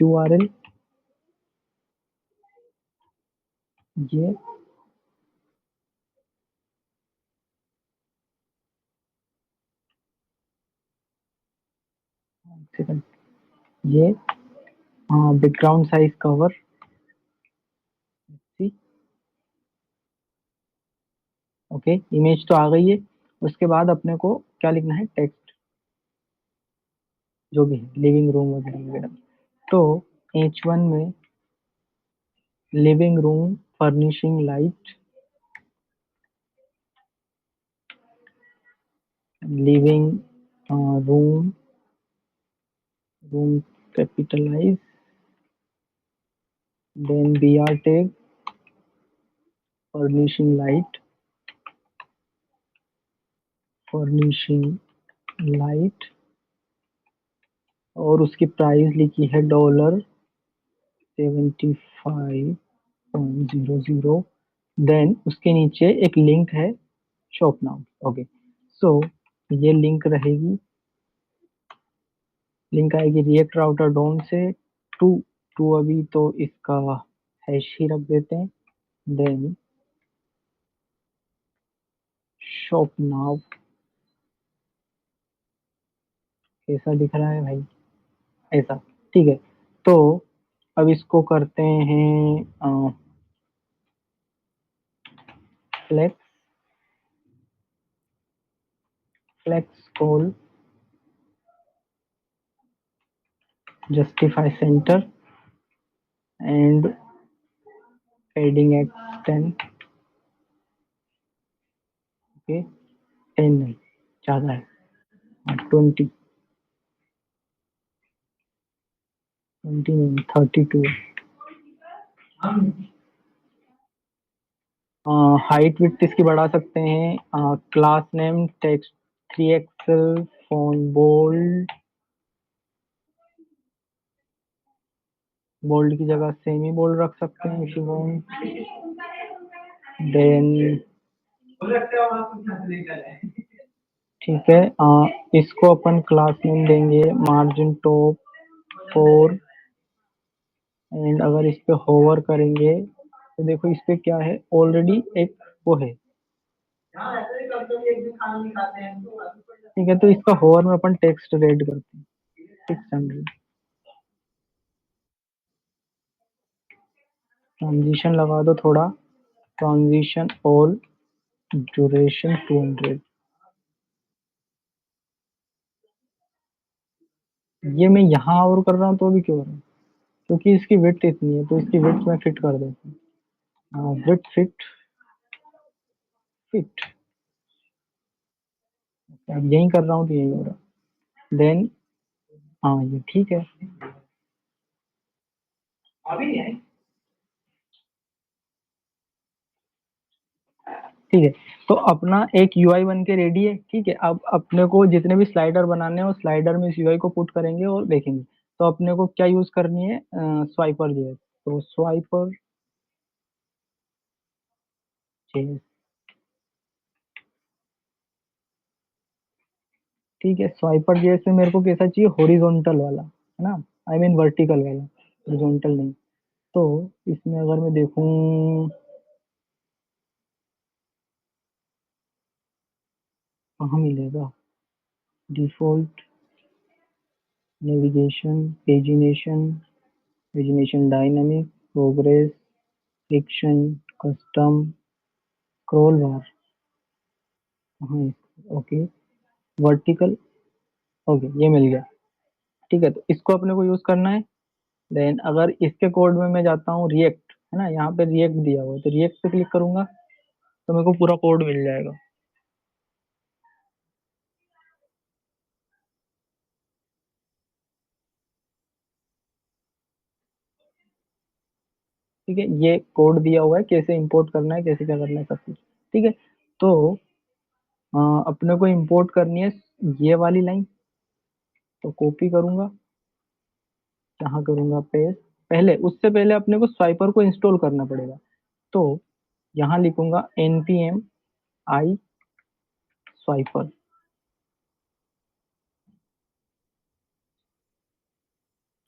URL ये सेकंड ये बैकग्राउंड साइज कवर सी। ओके, इमेज तो आ गई है। उसके बाद अपने को क्या लिखना है, टेक्स्ट जो भी है, लिविंग रूम वगैरह वगैरह। तो H1 में living room furnishing light, living room, room capitalise, then BR tag furnishing light, furnishing light, और उसकी प्राइस लिखी है $75.00। देन उसके नीचे एक लिंक है शॉप नाउ। ओके, सो ये लिंक रहेगी, लिंक आएगी रिएक्ट राउटर डोम से टू टू अभी तो इसका हैश ही रख देते हैं। देन शॉप नाउ कैसा दिख रहा है भाई, ऐसा, ठीक है। तो अब इसको करते हैं flex, flex col justify centre and adding at 10। Okay, 10 नहीं, ज्यादा है, 20, 20 नहीं, 32। हाइट विड्थ इसकी बढ़ा सकते हैं, class name text 3 XL, font bold, bold की जगह सेमी बोल्ड रख सकते हैं इफ यू वांट। देन ठीक है, इसको अपन क्लास नेम देंगे मार्जिन टॉप 4। एंड अगर इस पे होवर करेंगे तो देखो इस पे क्या है, ऑलरेडी एक वो है, ठीक है। तो इसका होवर में अपन टेक्स्ट रेड करते हैं 600। ट्रांजिशन लगा दो थोड़ा, ट्रांजिशन ऑल, ड्यूरेशन 200। ये मैं यहाँ और कर रहा हूँ तो भी क्यों हो रहा है, क्योंकि इसकी विड्थ इतनी है, तो इसकी विड्थ में फिट कर देता हूँ, विड्थ फिट, फिट। अब यही कर रहा हूँ तो यही हो रहा। देन हाँ ये ठीक है, ठीक है। तो अपना एक यूआई बन के रेडी है, ठीक है। अब अपने को जितने भी स्लाइडर बनाने हैं वो स्लाइडर में इस यूआई को पुट करेंगे और देखेंगे। तो अपने को क्या यूज करनी है, स्वाइपर जेएस। तो स्वाइपर जेएस, ठीक है। स्वाइपर जेएस में मेरे को कैसा चाहिए, हॉरिजॉन्टल वाला, है ना, आई मीन वर्टिकल वाला, हॉरिजॉन्टल नहीं। तो इसमें अगर मैं देखूं कहाँ मिलेगा, default, navigation, pagination, pagination dynamic, progress, section, custom, scroll बार, हाँ, ओके, वर्टिकल, ओके, ये मिल गया, ठीक है। तो इसको अपने को यूज करना है। देन अगर इसके कोड में मैं जाता हूँ रिएक्ट, है ना, यहाँ पे रिएक्ट दिया हुआ है, तो रिएक्ट पे क्लिक करूंगा तो मेरे को पूरा कोड मिल जाएगा। ठीक है, ये कोड दिया हुआ है कैसे इंपोर्ट करना है, कैसे क्या करना है, सब कुछ, ठीक है। तो अपने को इंपोर्ट करनी है ये वाली लाइन, तो कॉपी करूंगा, यहाँ करूंगा पेस्ट। पहले, उससे पहले अपने को स्वाइपर को इंस्टॉल करना पड़ेगा। तो यहाँ लिखूंगा npm i स्वाइपर।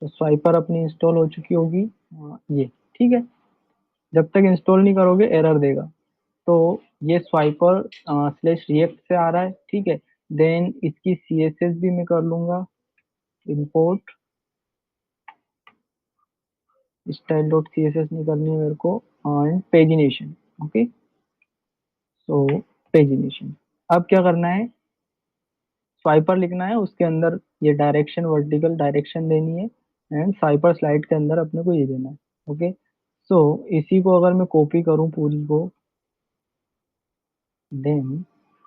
तो स्वाइपर अपनी इंस्टॉल हो चुकी होगी, ये ठीक है। जब तक इंस्टॉल नहीं करोगे एरर देगा। तो ये स्वाइपर स्लैश रिएक्ट से आ रहा है, ठीक है। देन इसकी सीएसएस भी मैं कर लूंगा, import style dot C S S नहीं करनी है मेरे को, and pagination. Okay, so pagination. अब क्या करना है, स्वाइपर लिखना है, उसके अंदर ये डायरेक्शन वर्टिकल डायरेक्शन देनी है, एंड स्वाइपर स्लाइड के अंदर अपने को ये देना है। ओके, सो इसी को अगर मैं कॉपी करूं पूरी को, देन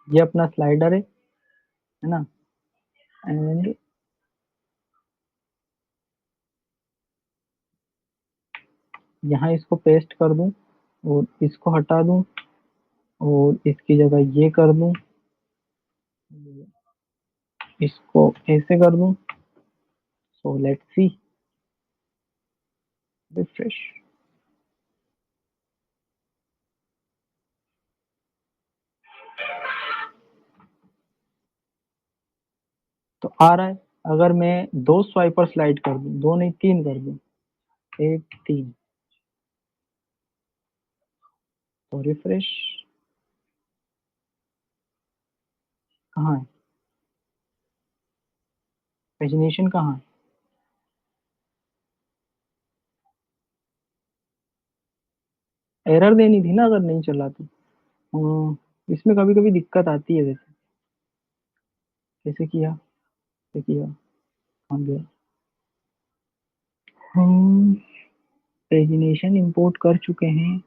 ये अपना स्लाइडर है ना, एंड यहाँ इसको पेस्ट कर दूं और इसको हटा दूं और इसकी जगह ये कर दूं, इसको ऐसे कर दूं। So let's see, refresh. तो आ रहा है। अगर मैं दो स्वाइपर स्लाइड कर दूं, दो नहीं तीन कर दूं, एक तीन, तो रिफ्रेश। कहाँ है पेजिनेशन, कहाँ है? एरर देनी थी ना अगर नहीं चला तो। इसमें कभी कभी दिक्कत आती है वैसे। कैसे किया, कैसे किया, कहाँ गया? हम पेजिनेशन इंपोर्ट कर चुके हैं,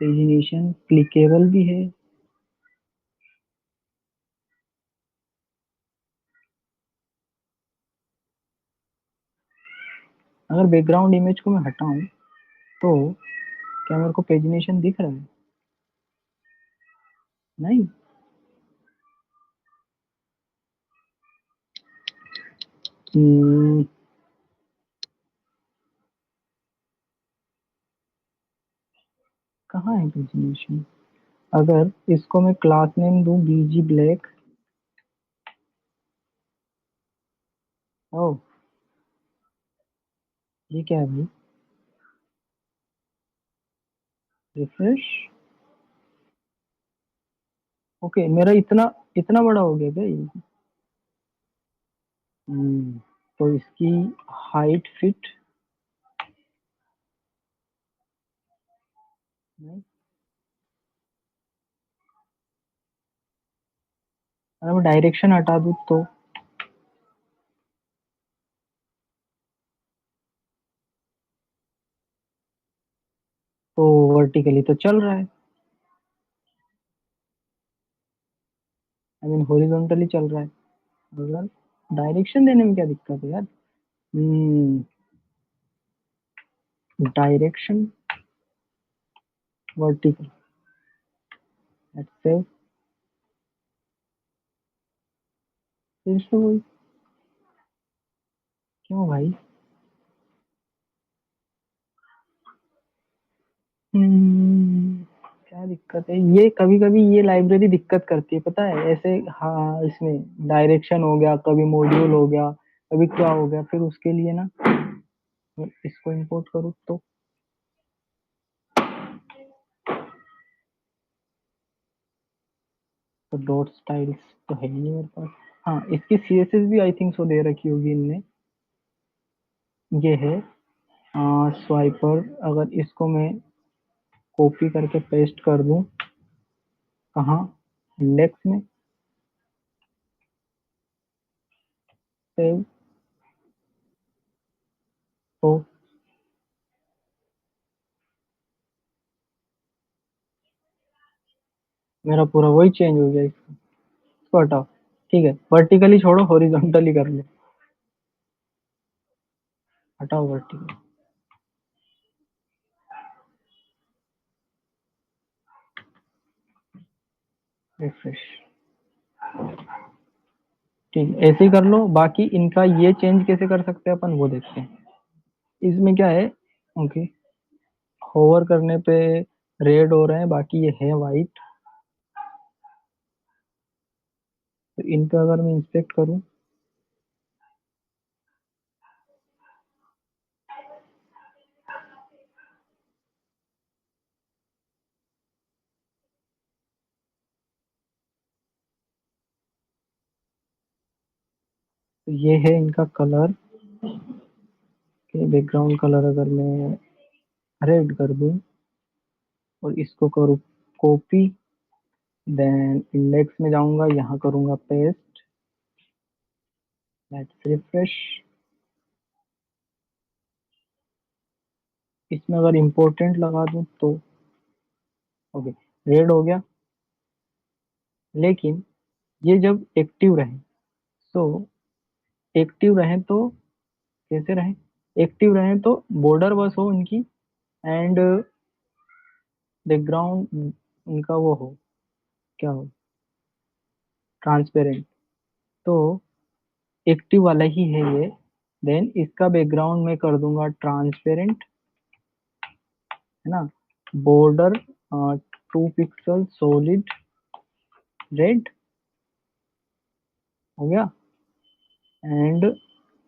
पेजिनेशन क्लिकेबल भी है। अगर बैकग्राउंड इमेज को मैं हटाऊं तो क्या मेरे को पेजिनेशन दिख रहा है? नहीं। हम्म, कहाँ है पेजिनेशन? अगर इसको मैं क्लास नेम दूं बीजी ब्लैक, ओ ये क्या है भाई? रिफ्रेश। ओके, मेरा इतना इतना बड़ा हो गया क्या ये? तो इसकी हाइट फिट नहीं, अगर मैं डायरेक्शन हटा दूं तो वर्टिकली तो चल रहा है, आई मीन हॉरिजॉन्टली चल रहा है। अगर डायरेक्शन देने में क्या दिक्कत है यार? डायरेक्शन वर्टिकल, लेट्स से फिर से वही। क्यों भाई? हम्म, क्या दिक्कत है? ये कभी कभी ये लाइब्रेरी दिक्कत करती है पता है ऐसे। हाँ, इसमें डायरेक्शन हो गया, कभी मॉड्यूल हो गया, कभी क्या हो गया, फिर उसके लिए ना इसको इंपोर्ट करूँ तो डॉट स्टाइल्स तो है ही नहीं मेरे पास। हाँ, इसकी सीएसएस भी आई थिंक सो दे रखी होगी इनने। ये है स्वाइपर। अगर इसको मैं कॉपी करके पेस्ट कर दूं, कहाँ, इंडेक्स में, सेव, तो मेरा पूरा वही चेंज हो गया। इसको हटाओ, ठीक है, वर्टिकली छोड़ो, हॉरिजॉन्टली कर लो। हटाओ वर्टिकल, रिफ्रेश। ठीक है, ऐसे ही कर लो। बाकी इनका ये चेंज कैसे कर सकते हैं अपन वो देखते हैं। इसमें क्या है, ओके, होवर करने पे रेड हो रहे हैं, बाकी ये है वाइट। तो इन पे अगर मैं इंस्पेक्ट करूं, तो ये है इनका कलर के। बैकग्राउंड कलर अगर मैं रेड कर दूं और इसको करूँ कॉपी, देन इंडेक्स में जाऊंगा, यहाँ करूंगा पेस्ट, लेट्स रिफ्रेश। इसमें अगर इम्पोर्टेंट लगा दूं तो ओके, रेड हो गया। लेकिन ये जब एक्टिव रहे, तो एक्टिव रहे तो कैसे रहे? एक्टिव रहे तो बॉर्डर बस हो इनकी, एंड बैकग्राउंड इनका वो हो, क्या हो, ट्रांसपेरेंट। तो एक्टिव वाला ही है ये। देन इसका बैकग्राउंड मैं कर दूंगा ट्रांसपेरेंट, है ना। बॉर्डर 2 पिक्सल सॉलिड रेड हो गया, एंड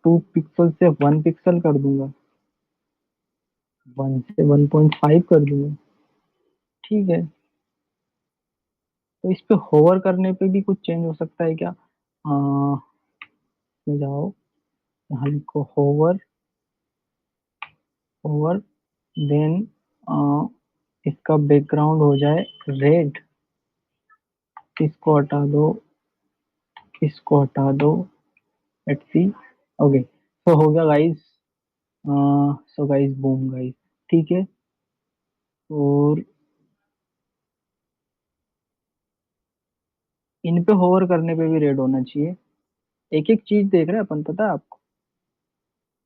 2 पिक्सल से 1 पिक्सल कर दूंगा, 1 से 1.5 कर दूंगा। ठीक है। तो इस पे होवर करने पे भी कुछ चेंज हो सकता है क्या? में जाओ, यहाँ लिखो होवर, होवर, देन इसका बैकग्राउंड हो जाए रेड, इसको हटा दो, इसको हटा दो, लेट्स सी। ओके, तो हो गया guys. So guys, boom guys. ठीक है। और इन पे होवर करने पे भी रेड होना चाहिए। एक एक चीज देख रहे हैं अपन, पता है आपको?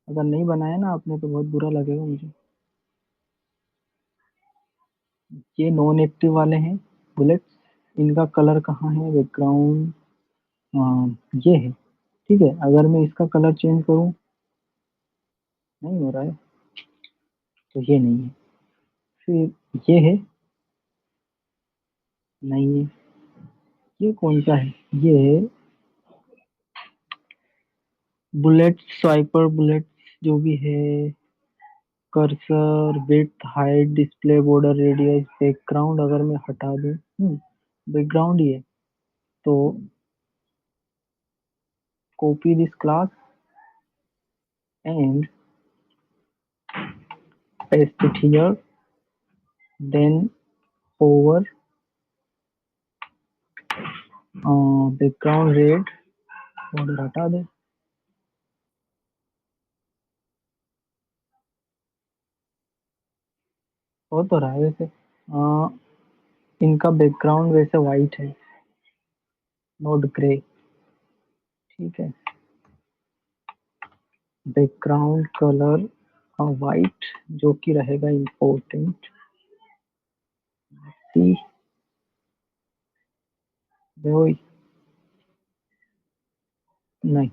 अगर नहीं बनाया ना आपने तो बहुत बुरा लगेगा मुझे। ये नॉन एक्टिव वाले हैं बुलेट्स, इनका कलर कहाँ है? बैकग्राउंड ये है। ठीक है, अगर मैं इसका कलर चेंज करूँ, नहीं हो रहा है, तो ये नहीं है। फिर ये है, नहीं है। ये कौन सा है? ये है बुलेट स्वाइपर बुलेट, जो भी है। Cursor, width, height, display, border radius, background अगर मैं हटा दूं, बैकग्राउंड ही है, तो copy this class and paste it here, then over background red, border हटा दे। हो तो रहा है वैसे। इनका बैकग्राउंड वैसे वाइट है, नॉट ग्रे। ठीक है, बैकग्राउंड कलर वाइट, जो कि रहेगा इम्पोर्टेंट। सी देखो, नहीं।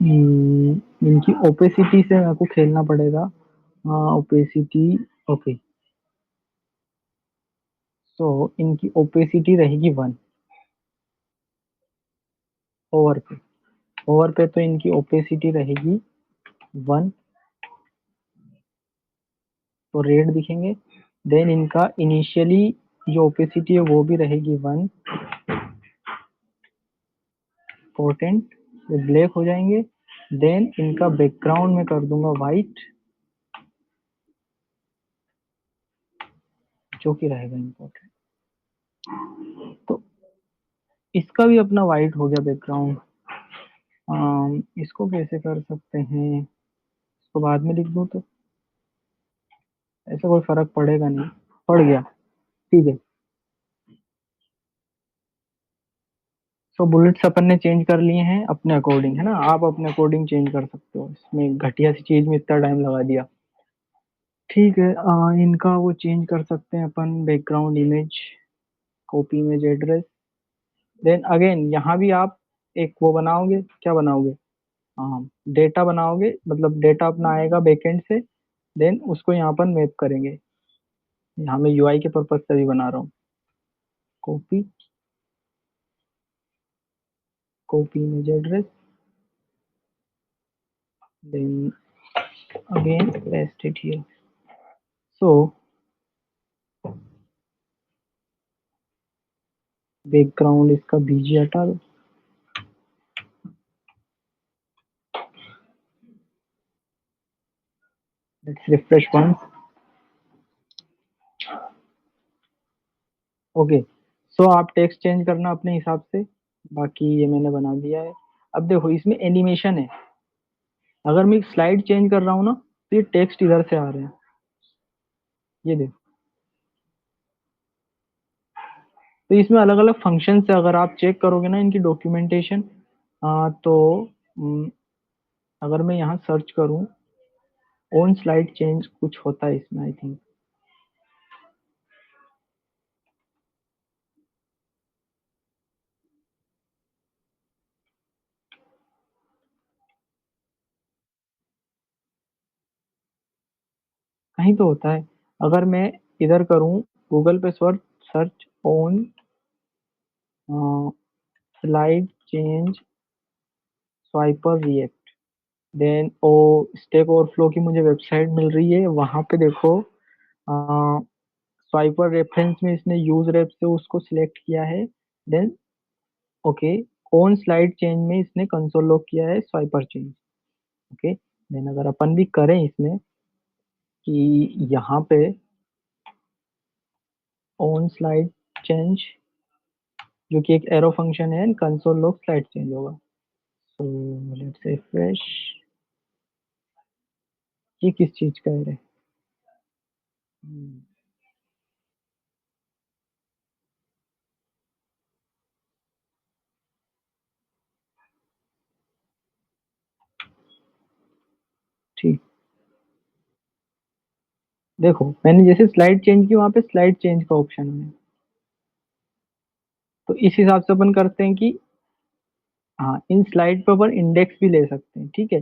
इनकी ओपेसिटी से मेरे को खेलना पड़ेगा। Opacity, okay. सो इनकी ओपेसिटी रहेगी 1। ओवर पे, ओवर पे तो इनकी ओपेसिटी रहेगी 1, तो रेड दिखेंगे। देन इनका इनिशियली जो ओपेसिटी है वो भी रहेगी 1, पोर्टेंट, ये ब्लैक हो जाएंगे। देन इनका बैकग्राउंड में कर दूंगा वाइट, जो कि रहेगा इम्पोर्टेंट। तो इसका भी अपना वाइट हो गया बैकग्राउंड। इसको कैसे कर सकते हैं? इसको बाद में लिख दूं तो ऐसा कोई फर्क पड़ेगा नहीं, पड़ गया। ठीक है। सो बुलेट्स अपन ने चेंज कर लिए हैं अपने अकॉर्डिंग, है ना। आप अपने अकॉर्डिंग चेंज कर सकते हो, इसमें घटिया सी चीज में इतना टाइम लगा दिया। ठीक है, इनका वो चेंज कर सकते हैं अपन, background image, copy image address. Then again यहाँ भी आप एक वो बनाओगे, क्या बनाओगे? हाँ, डेटा बनाओगे, मतलब डेटा अपना आएगा बैकएंड से, देन उसको यहाँ पर मैप करेंगे। यहाँ मैं यूआई के पर्पज से भी बना रहा हूँ। Copy, copy image address, then again paste it here. So background इसका बीजी हटा दो। Let's refresh once. Okay, so आप टेक्स्ट चेंज करना अपने हिसाब से, बाकी ये मैंने बना दिया है। अब देखो इसमें एनिमेशन है, अगर मैं स्लाइड चेंज कर रहा हूँ ना तो ये टेक्स्ट इधर से आ रहे हैं, ये देखो। तो इसमें अलग अलग फंक्शन है, अगर आप चेक करोगे ना इनकी डॉक्यूमेंटेशन, तो अगर मैं यहाँ सर्च करूँ ऑन स्लाइड चेंज, कुछ होता है इसमें आई थिंक। कहीं तो होता है। अगर मैं इधर करूँ गूगल पे search, search on slide change swiper react, then ओ स्टेक ओवरफ्लो की मुझे वेबसाइट मिल रही है, वहां पे देखो स्वाइपर रेफरेंस में इसने यूज रेफ से उसको सिलेक्ट किया है। Then okay, on slide change में इसने कंसोल लॉग किया है स्वाइपर चेंज। ओके, देन अगर अपन भी करें इसमें कि यहाँ पे ऑन स्लाइड चेंज, जो कि एक एरो फंक्शन है, कंसोल लॉग स्लाइड चेंज होगा। So let's refresh. ये किस चीज का एरर है? हम्म, ठीक, देखो मैंने जैसे स्लाइड चेंज की, वहां पे स्लाइड चेंज का ऑप्शन है। तो इस हिसाब से अपन करते हैं कि हाँ, इन स्लाइड पे अपन इंडेक्स भी ले सकते हैं, ठीक है।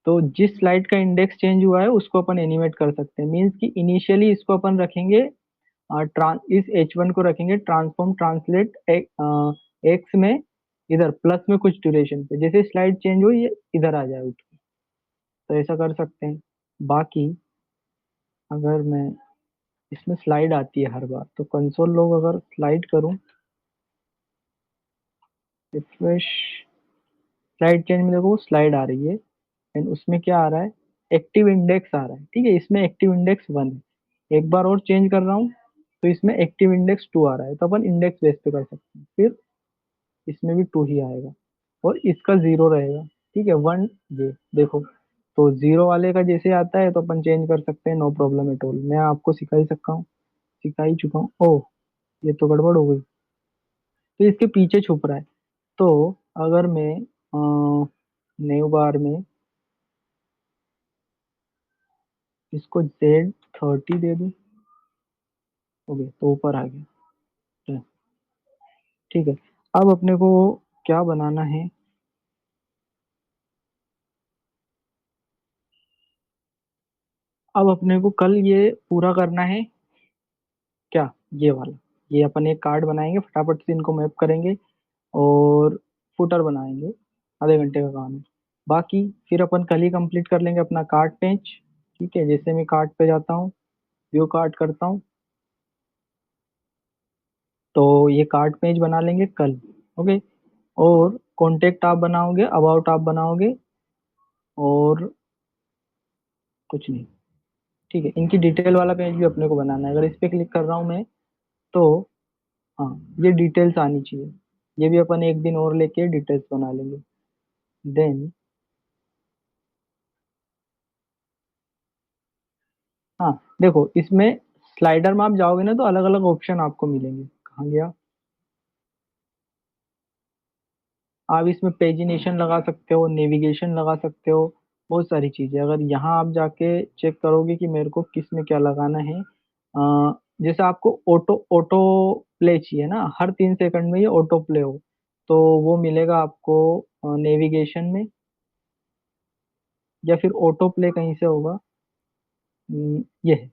तो जिस स्लाइड का इंडेक्स चेंज हुआ है उसको अपन एनिमेट कर सकते हैं, मीन्स कि इनिशियली इसको अपन रखेंगे इस H1 को रखेंगे ट्रांसफॉर्म ट्रांसलेट एक्स में, इधर प्लस में कुछ ड्यूरेशन पे, जैसे स्लाइड चेंज हो ये इधर आ जाए उठ के। तो ऐसा कर सकते हैं। बाकी अगर मैं इसमें स्लाइड आती है हर बार, तो कंसोल लोग अगर स्लाइड करूं, रिफ्रेश, स्लाइड चेंज में देखो स्लाइड आ रही है, एंड उसमें क्या आ रहा है, एक्टिव इंडेक्स आ रहा है, ठीक है। इसमें एक्टिव इंडेक्स 1 है, एक बार और चेंज कर रहा हूँ तो इसमें एक्टिव इंडेक्स 2 आ रहा है, तो अपन इंडेक्स बेस पे कर सकते हैं, फिर इसमें भी 2 ही आएगा, और इसका 0 रहेगा, ठीक है। 1, ये देखो, तो 0 वाले का जैसे आता है तो अपन चेंज कर सकते हैं, नो प्रॉब्लम एट ऑल। मैं आपको सिखा ही सकता हूँ, सिखा ही चुका हूँ। ओह, ये तो गड़बड़ हो गई, तो इसके पीछे छुप रहा है। तो अगर मैं न्यू बार में इसको Z30 दे दूं, ओके, तो ऊपर आ गया। तो ठीक है, अब अपने को क्या बनाना है, अब अपने को कल ये पूरा करना है, क्या, ये वाला, ये अपन एक कार्ड बनाएंगे, फटाफट से इनको मैप करेंगे और फुटर बनाएंगे, आधे घंटे का काम है। बाकी फिर अपन कल ही कंप्लीट कर लेंगे अपना कार्ड पेज, ठीक है। जैसे मैं कार्ड पे जाता हूँ, व्यू कार्ड करता हूँ, तो ये कार्ड पेज बना लेंगे कल। ओके, और कॉन्टेक्ट आप बनाओगे, अबाउट आप बनाओगे, और कुछ नहीं, ठीक है। इनकी डिटेल वाला पेज भी अपने को बनाना है, अगर इस पे क्लिक कर रहा हूँ मैं, तो हाँ, ये डिटेल्स आनी चाहिए, ये भी अपन एक दिन और लेके डिटेल्स बना लेंगे। देन हाँ, देखो इसमें स्लाइडर में आप जाओगे ना तो अलग अलग ऑप्शन आपको मिलेंगे, कहाँ गया, आप इसमें पेजिनेशन लगा सकते हो, नेविगेशन लगा सकते हो, बहुत सारी चीजें। अगर यहाँ आप जाके चेक करोगे कि मेरे को किस में क्या लगाना है, जैसे आपको ऑटो ऑटो प्ले चाहिए ना, हर 3 सेकंड में ये ऑटो प्ले हो, तो वो मिलेगा आपको नेविगेशन में। या फिर ऑटो प्ले कहीं से होगा। ये है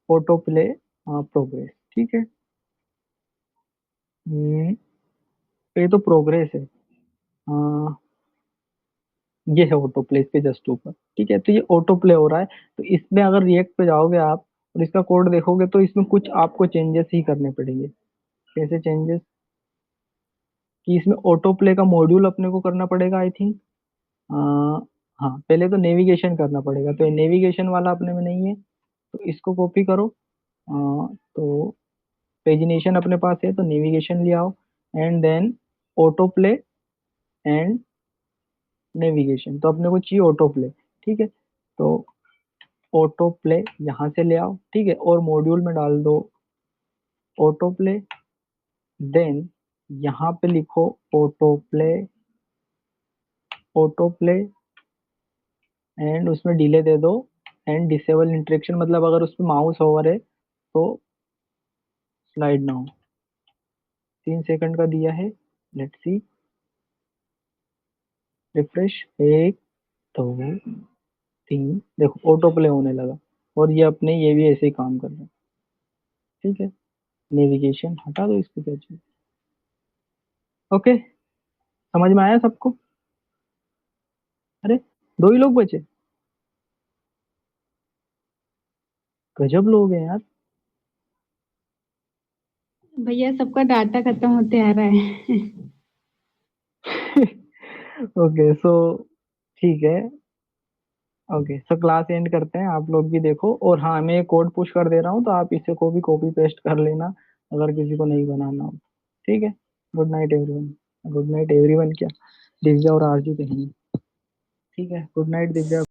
ऑटो प्ले प्रोग्रेस, ठीक है। हम्म, ये तो प्रोग्रेस है। अ, ये है ऑटो प्ले इसके जस्ट ऊपर, ठीक है। तो ये ऑटो प्ले हो रहा है। तो इसमें अगर रिएक्ट पे जाओगे आप और इसका कोड देखोगे तो इसमें कुछ आपको चेंजेस ही करने पड़ेंगे। कैसे चेंजेस? कि इसमें ऑटो प्ले का मॉड्यूल अपने को करना पड़ेगा आई थिंक। हाँ, पहले तो नेविगेशन करना पड़ेगा, तो नेविगेशन वाला अपने में नहीं है, तो इसको कॉपी करो। तो पेजिनेशन अपने पास है तो नेविगेशन ले आओ, and then auto play and navigation, तो अपने को चाहिए ऑटो प्ले, ठीक है। तो ऑटो प्ले यहाँ से ले आओ, ठीक है, और मॉड्यूल में डाल दो ऑटो प्ले। देन यहाँ पे लिखो auto play, auto play, and उसमें डिले दे दो, एंड डिसेबल इंटरेक्शन, मतलब अगर उसमें माउस ओवर है तो स्लाइड ना हो। 3 सेकंड का दिया है, लेट्स सी, रिफ्रेश। एक, दो, तीन, देखो ऑटो प्ले होने लगा। और ये अपने ये भी ऐसे ही काम कर रहे हैं, ठीक है। नेविगेशन हटा दो इसको, क्या चाहिए। ओके, समझ में आया सबको? अरे, दो ही लोग बचे, गजब लोग हैं यार। भैया सबका डाटा खत्म होते आ रहा है। ओके सो, ठीक है। ओके सो क्लास एंड करते हैं, आप लोग भी देखो, और हाँ मैं कोड पुश कर दे रहा हूँ तो आप इसे को भी कॉपी पेस्ट कर लेना अगर किसी को नहीं बनाना हो, ठीक है। Good night everyone. Good night everyone क्या, दिव्या और आरजू कहेंगे। ठीक है, गुड नाइट दिव्या।